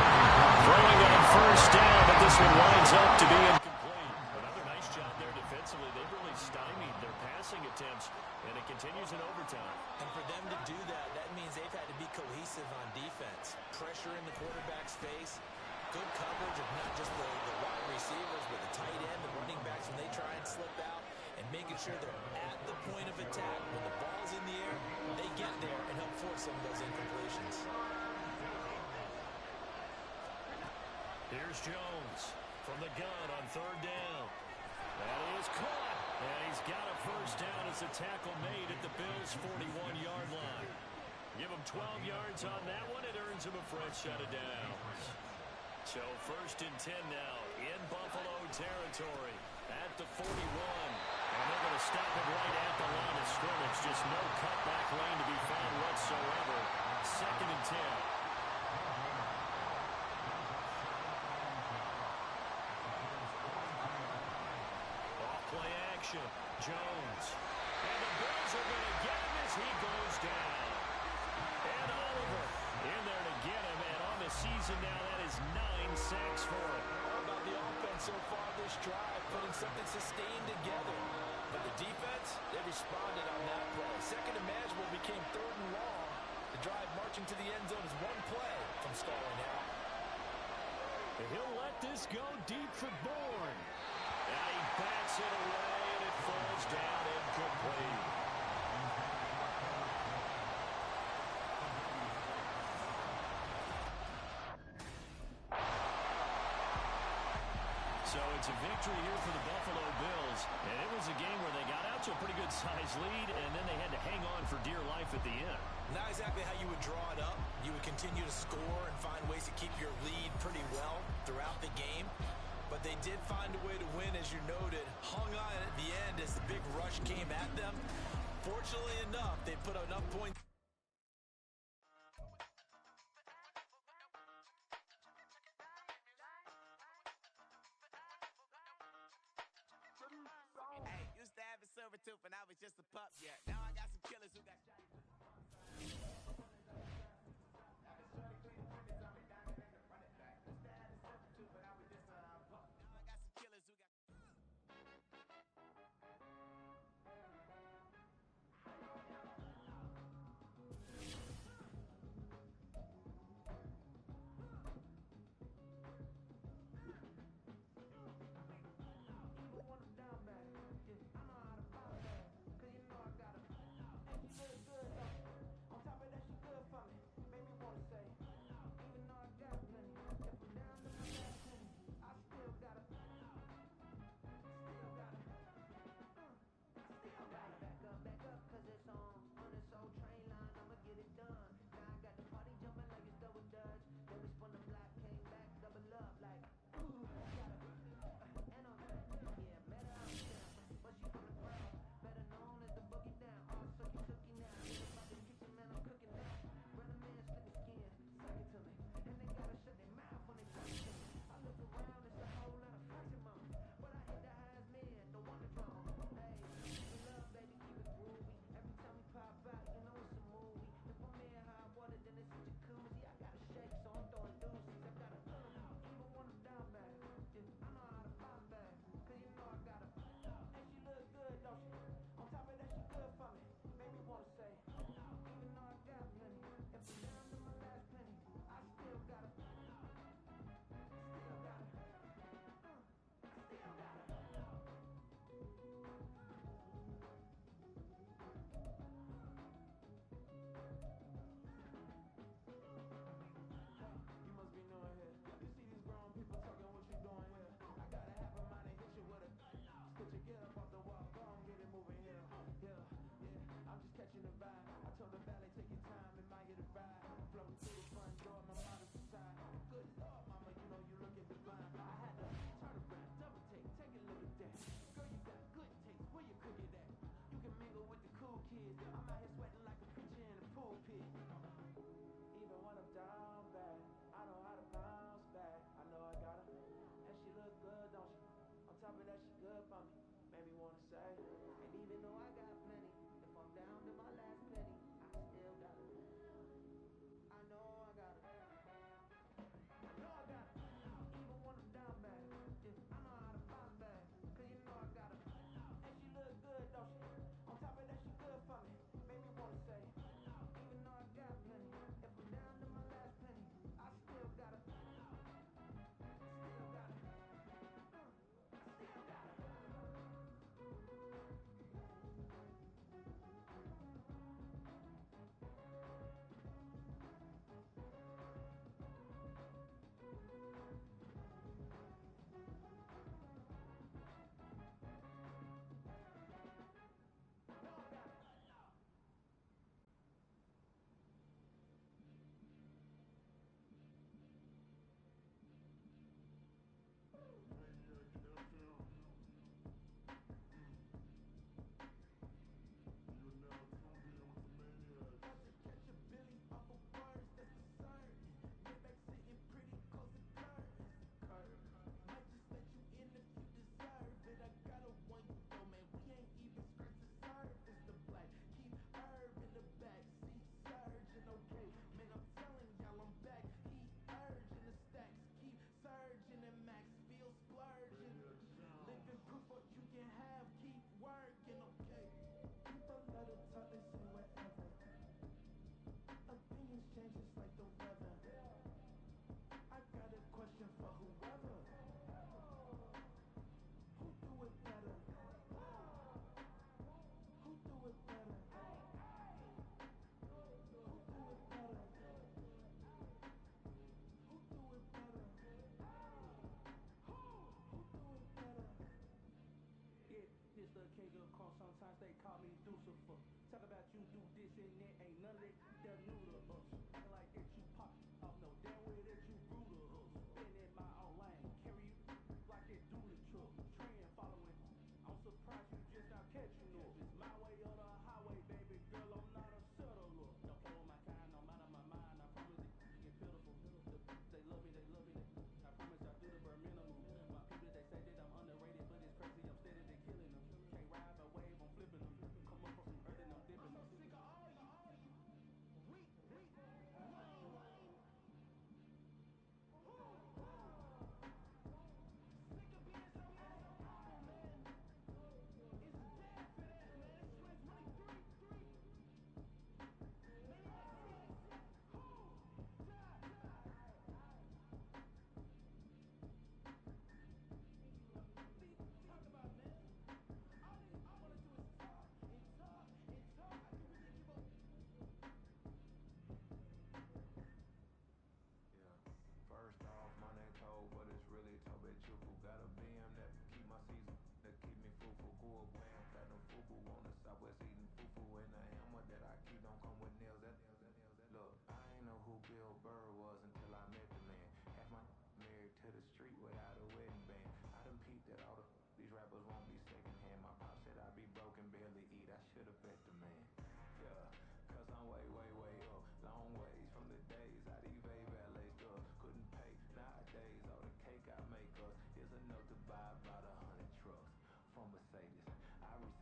Throwing on first down, but this one winds up to be incomplete. Another nice job there defensively. They've really stymied their passing attempts, and it continues in overtime. And for them to do that, that means they've had to be cohesive on defense. Pressure in the quarterback's face, good coverage of not just the wide receivers, but the tight end, the running backs when they try and slip out, and making sure they're at the point of attack. When the ball's in the air, they get there and help force some of those incompletions. Here's Jones from the gun on third down. That is caught, and he's got a first down as a tackle made at the Bills' 41-yard line. Give him 12 yards on that one. It earns him a fresh set of downs. So first and 10 now in Buffalo territory at the 41. And they're going to stop it right at the line of scrimmage. Just no cutback lane to be found whatsoever. Second and 10. Play action. Jones. And the Bills are going to get him as he goes down. And Oliver in there to get him. And on the season now, that is 9 sacks for him. How about the offense so far this drive, putting something sustained together? But the defense, they responded on that play. Second and manageable became third and long. The drive marching to the end zone is one play from stalling out. And he'll let this go deep for Bourne. And he bats it away, and it falls down incomplete. So it's a victory here for the Buffalo Bills. And it was a game where they got out to a pretty good-sized lead, and then they had to hang on for dear life at the end. Not exactly how you would draw it up. You would continue to score and find ways to keep your lead pretty well throughout the game. But they did find a way to win, as you noted. Hung on at the end as the big rush came at them. Fortunately enough, they put enough points. Hey, used to have a silver tooth and I was just a pup, yeah. Now I got some killers who got I know how to pop that, 'cause you know I got a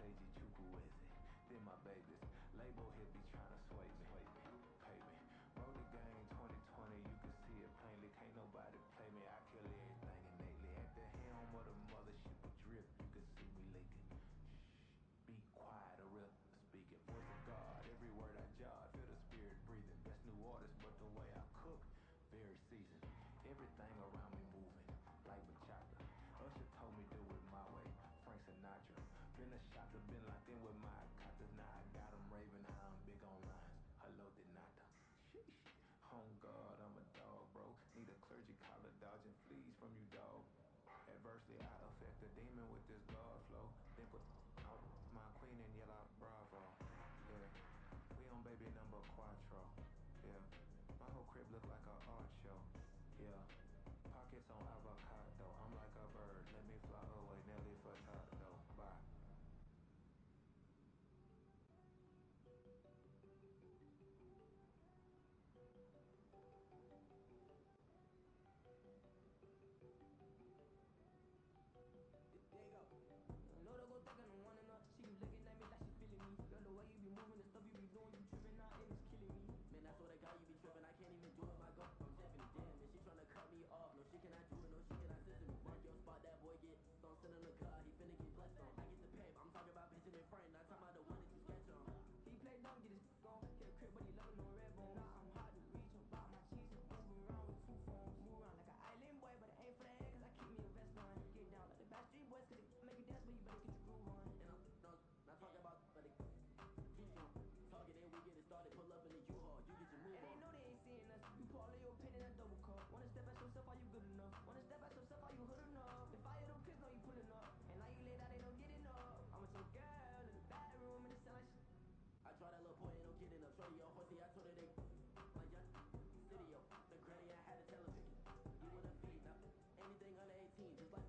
Seiji Chukwueze. Then my babies, label hit be trying to sway me, pay me. Wrote the game 2020, you can see it plainly. Can't nobody play me, I kill everything innately. At the helm of the mothership adrift, you can see me leaking. Be quiet, a real speaking. Voice of God, every word I jot, feel the spirit breathing. Best new artist, but the way I cook, very seasoned. Everything around me moving, like bachata. Usher told me do it my way, Frank Sinatra. Been a shocker, been locked in with my cockers. Now I got them raving how I'm big on lines. Hello, Denata. Sheesh. On God, I'm a dog, bro. Need a clergy collar, dodging fleas from you, dog. Adversely, I affect the demon with this God flow. Then put on my queen in yellow bravo. Yeah, we on baby number quattro. Yeah, my whole crib look like an art show. Yeah, pockets on avocado. I'm like a bird. Let me fly away, Nelly Furtado. Bye. There you go. Know to go thinking I'm one enough. She keep looking at me like she feeling me. Girl, the way you be moving, the stuff you be doing, you tripping out, it was killing me. Man, that's what I got, you be tripping. I can't even do it, my girl. I'm Stephanie, damn, and she tryna cut me off. No, she cannot do it, no, she cannot listen to me. Mark your spot, that boy get. Don't send him the car, he finna get blessed on. I get the pay, but I'm talking about Benjamin Frank, not talking about the one that you sketch on. He play dumb, get his on. Hit a crib, but he loving no red bone. Now I'm hard to reach, I'm about my cheese. Moving around with two phones. Move around like an island boy, but it ain't for the head, cause I keep me a vest on. Get down like the Backstreet Boys, cause they make you dance, but you better get your groove on. And I'm not talking about, but they too strong. Talking, then we get it started, pull up in the U-Haul, you get your move on. And they know they ain't seeing us. You pull all of your pen in a double cup. Wanna step at yourself, are you good enough? Wanna step at yourself, are you hood enough? If I hear them kids, know you pulling up. And now you lay down, they don't get enough. I'm with your girl in the bedroom, and it sound like shit. I try that little boy, ain't no kid enough. Shorty, your horsey, I told her they like young studio. The granny, I had to tell her pick it. You wanna feed, now anything under 18, just like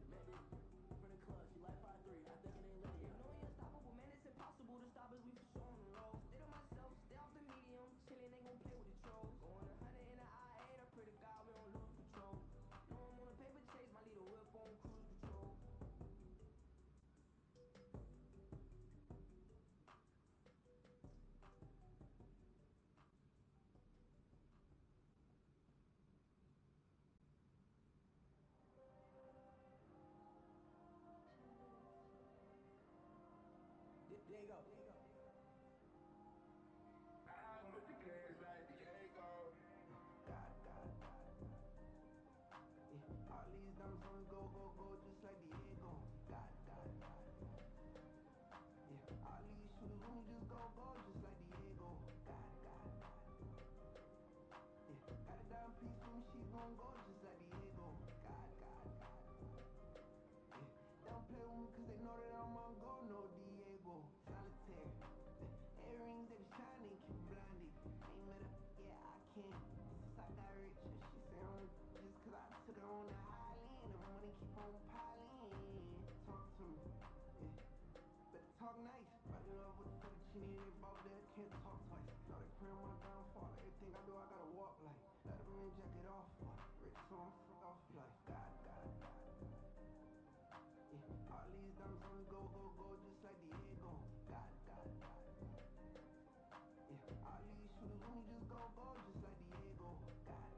met this from the club. She like 5'3", I think it ain't lit yet. No, we unstoppable, man, it's impossible to stop us. We for sure on the road. Stay to myself, stay off the medium. Chillin', ain't gon' play with the trolls. Going 100 in the I-8, I pray to God we don't lose control. No, I'm on a paper chase, my leader whip on cruise control. There you go. I'm with the kids like Diego. God. Yeah, all these numbers on go, just like Diego. God. Yeah, all these shooters on just go, just like Diego. God. Yeah, got a down piece for me, she gon' go just like Diego. God. Yeah, they don't play with me cause they know that I'm on go, no Diego. Solitaire. Earrings, they be shining, keep blinded. Ain't met her, yeah, I can't. Since I got rich, she say I'm just cause I took her on the island. The money keep on piling. Talk to me, yeah. Better talk nice. Right in love with the fettuccine, they bought that, can't talk twice. Now they praying my downfall. Everything I do, I gotta walk like. Let the rain jacket off. Rich, so I'm off like. God. Yeah, all these diamonds on go, just like Diego. God. Yeah, all these shooters on just go, just like Diego. God.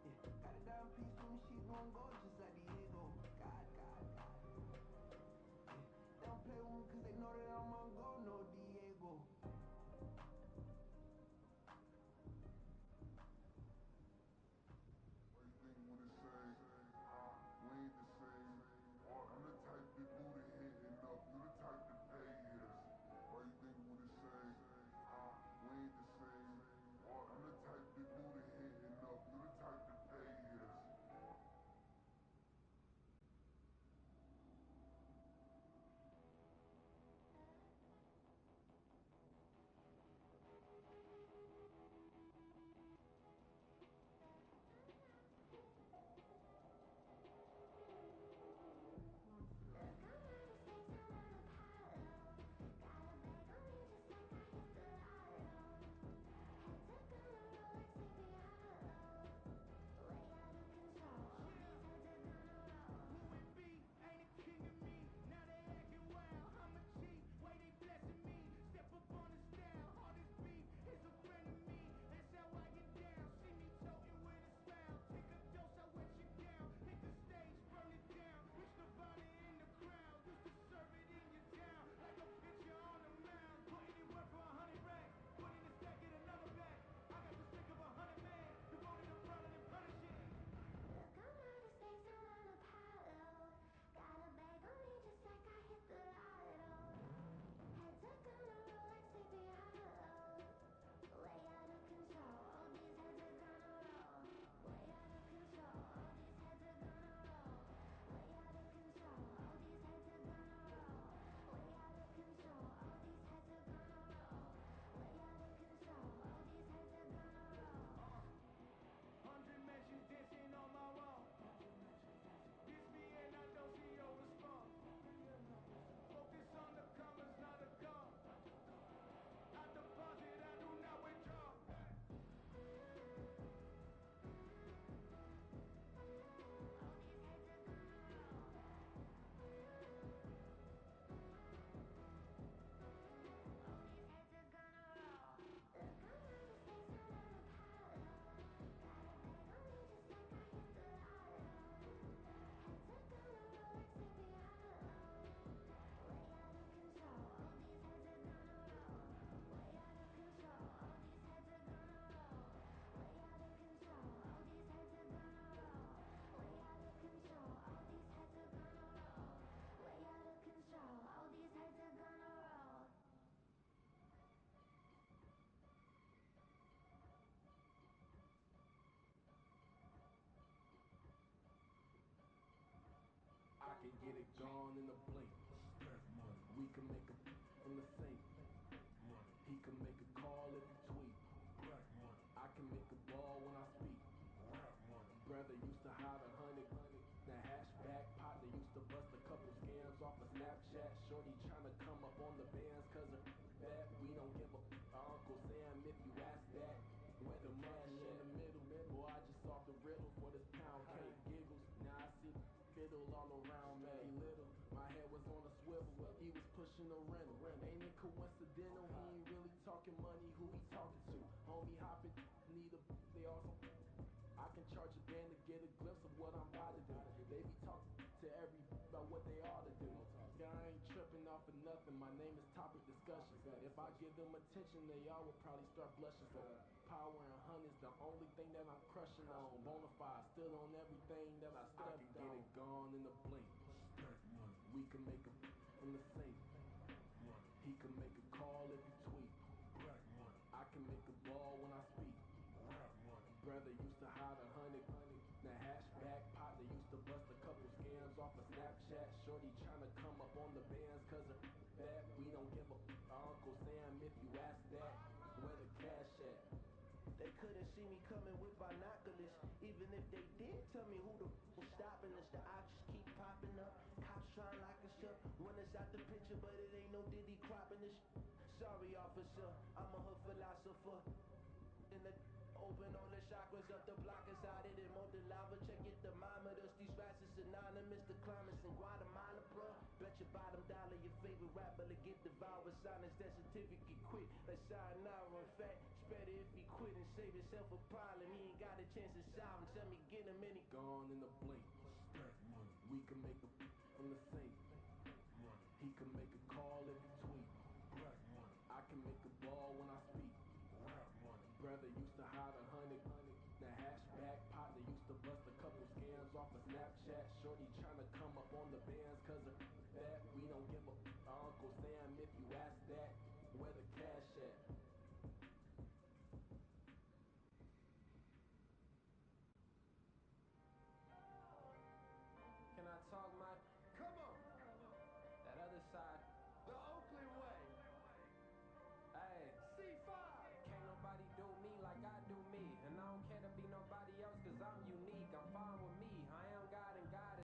Yeah, got a down piece for me, she gon' go just like Diego. God. Yeah, they don't play with me cause they know that I'm on go, no Diego. What you think when it say, we ain't the same. I'm the type that do the hitting up, you the type that pay hitters. Why you think when it say, we ain't the same. I'm the type that do the hitting up, you the type that pay hitters. get it gone in a blink. We can make a from the safe. He can make a call if he tweet. I can make a ball when I speak. Brother used to hide 100. The hashback partner used to bust a couple scams off of Snapchat. Shorty tryna come up on the bands cause of that. We don't give a Uncle Sam if you ask that. Where the money in the middle. Boy, I just solved the riddle for this pound cake. Giggles, now I see fiddle all around me. Little, my head was on a swivel. He was pushing a rental. Ain't it coincidental? He ain't really talking money. Who he talking to? Homie hopping, need a. They also. I can charge a band to get a glimpse of what I'm about to do. They be talking to every about what they ought to do. I ain't tripping off of nothing. My name is topic discussion. If I give them attention, they all will probably start blushing. So power and honey's the only thing that I'm crushing on. Bonafide, still on everything that I stepped on. I can get it gone in a blink. We can make a from the safe. He can make a call if he tweet. I can make a ball when I speak. Brother used to hide 100. The hashback partner used to bust a couple scams off of Snapchat. Shorty tryna come up on the bands cause of that. We don't give a Uncle Sam if you ask that. Where the cash at? They couldn't see me coming with binoculars. Even if they did, tell me who the was stopping us. The options keep popping up. Cops trying to lock us up. When it's out the picture, but it ain't no Diddy cropping this. Sorry, officer, I'm a hood philosopher. In the open all the chakras up the block inside it and more the lava. Check your thermometers. These rats is synonymous to climates in Guatemala, bro. Bet your bottom dollar your favorite rapper to get devoured. Silence that certificate quit. Like sayonara. In fact, it's better if he quit and save himself a problem. He ain't got a chance to solve him. Tell me get him in it. Gone in a blink. We can make a from the safe. He can make a call if he tweet. I can make a ball when I speak. Brother used to hide 100. The hashback partner used to bust a couple scams off of Snapchat. Shorty tryna come up on the bands cause of that.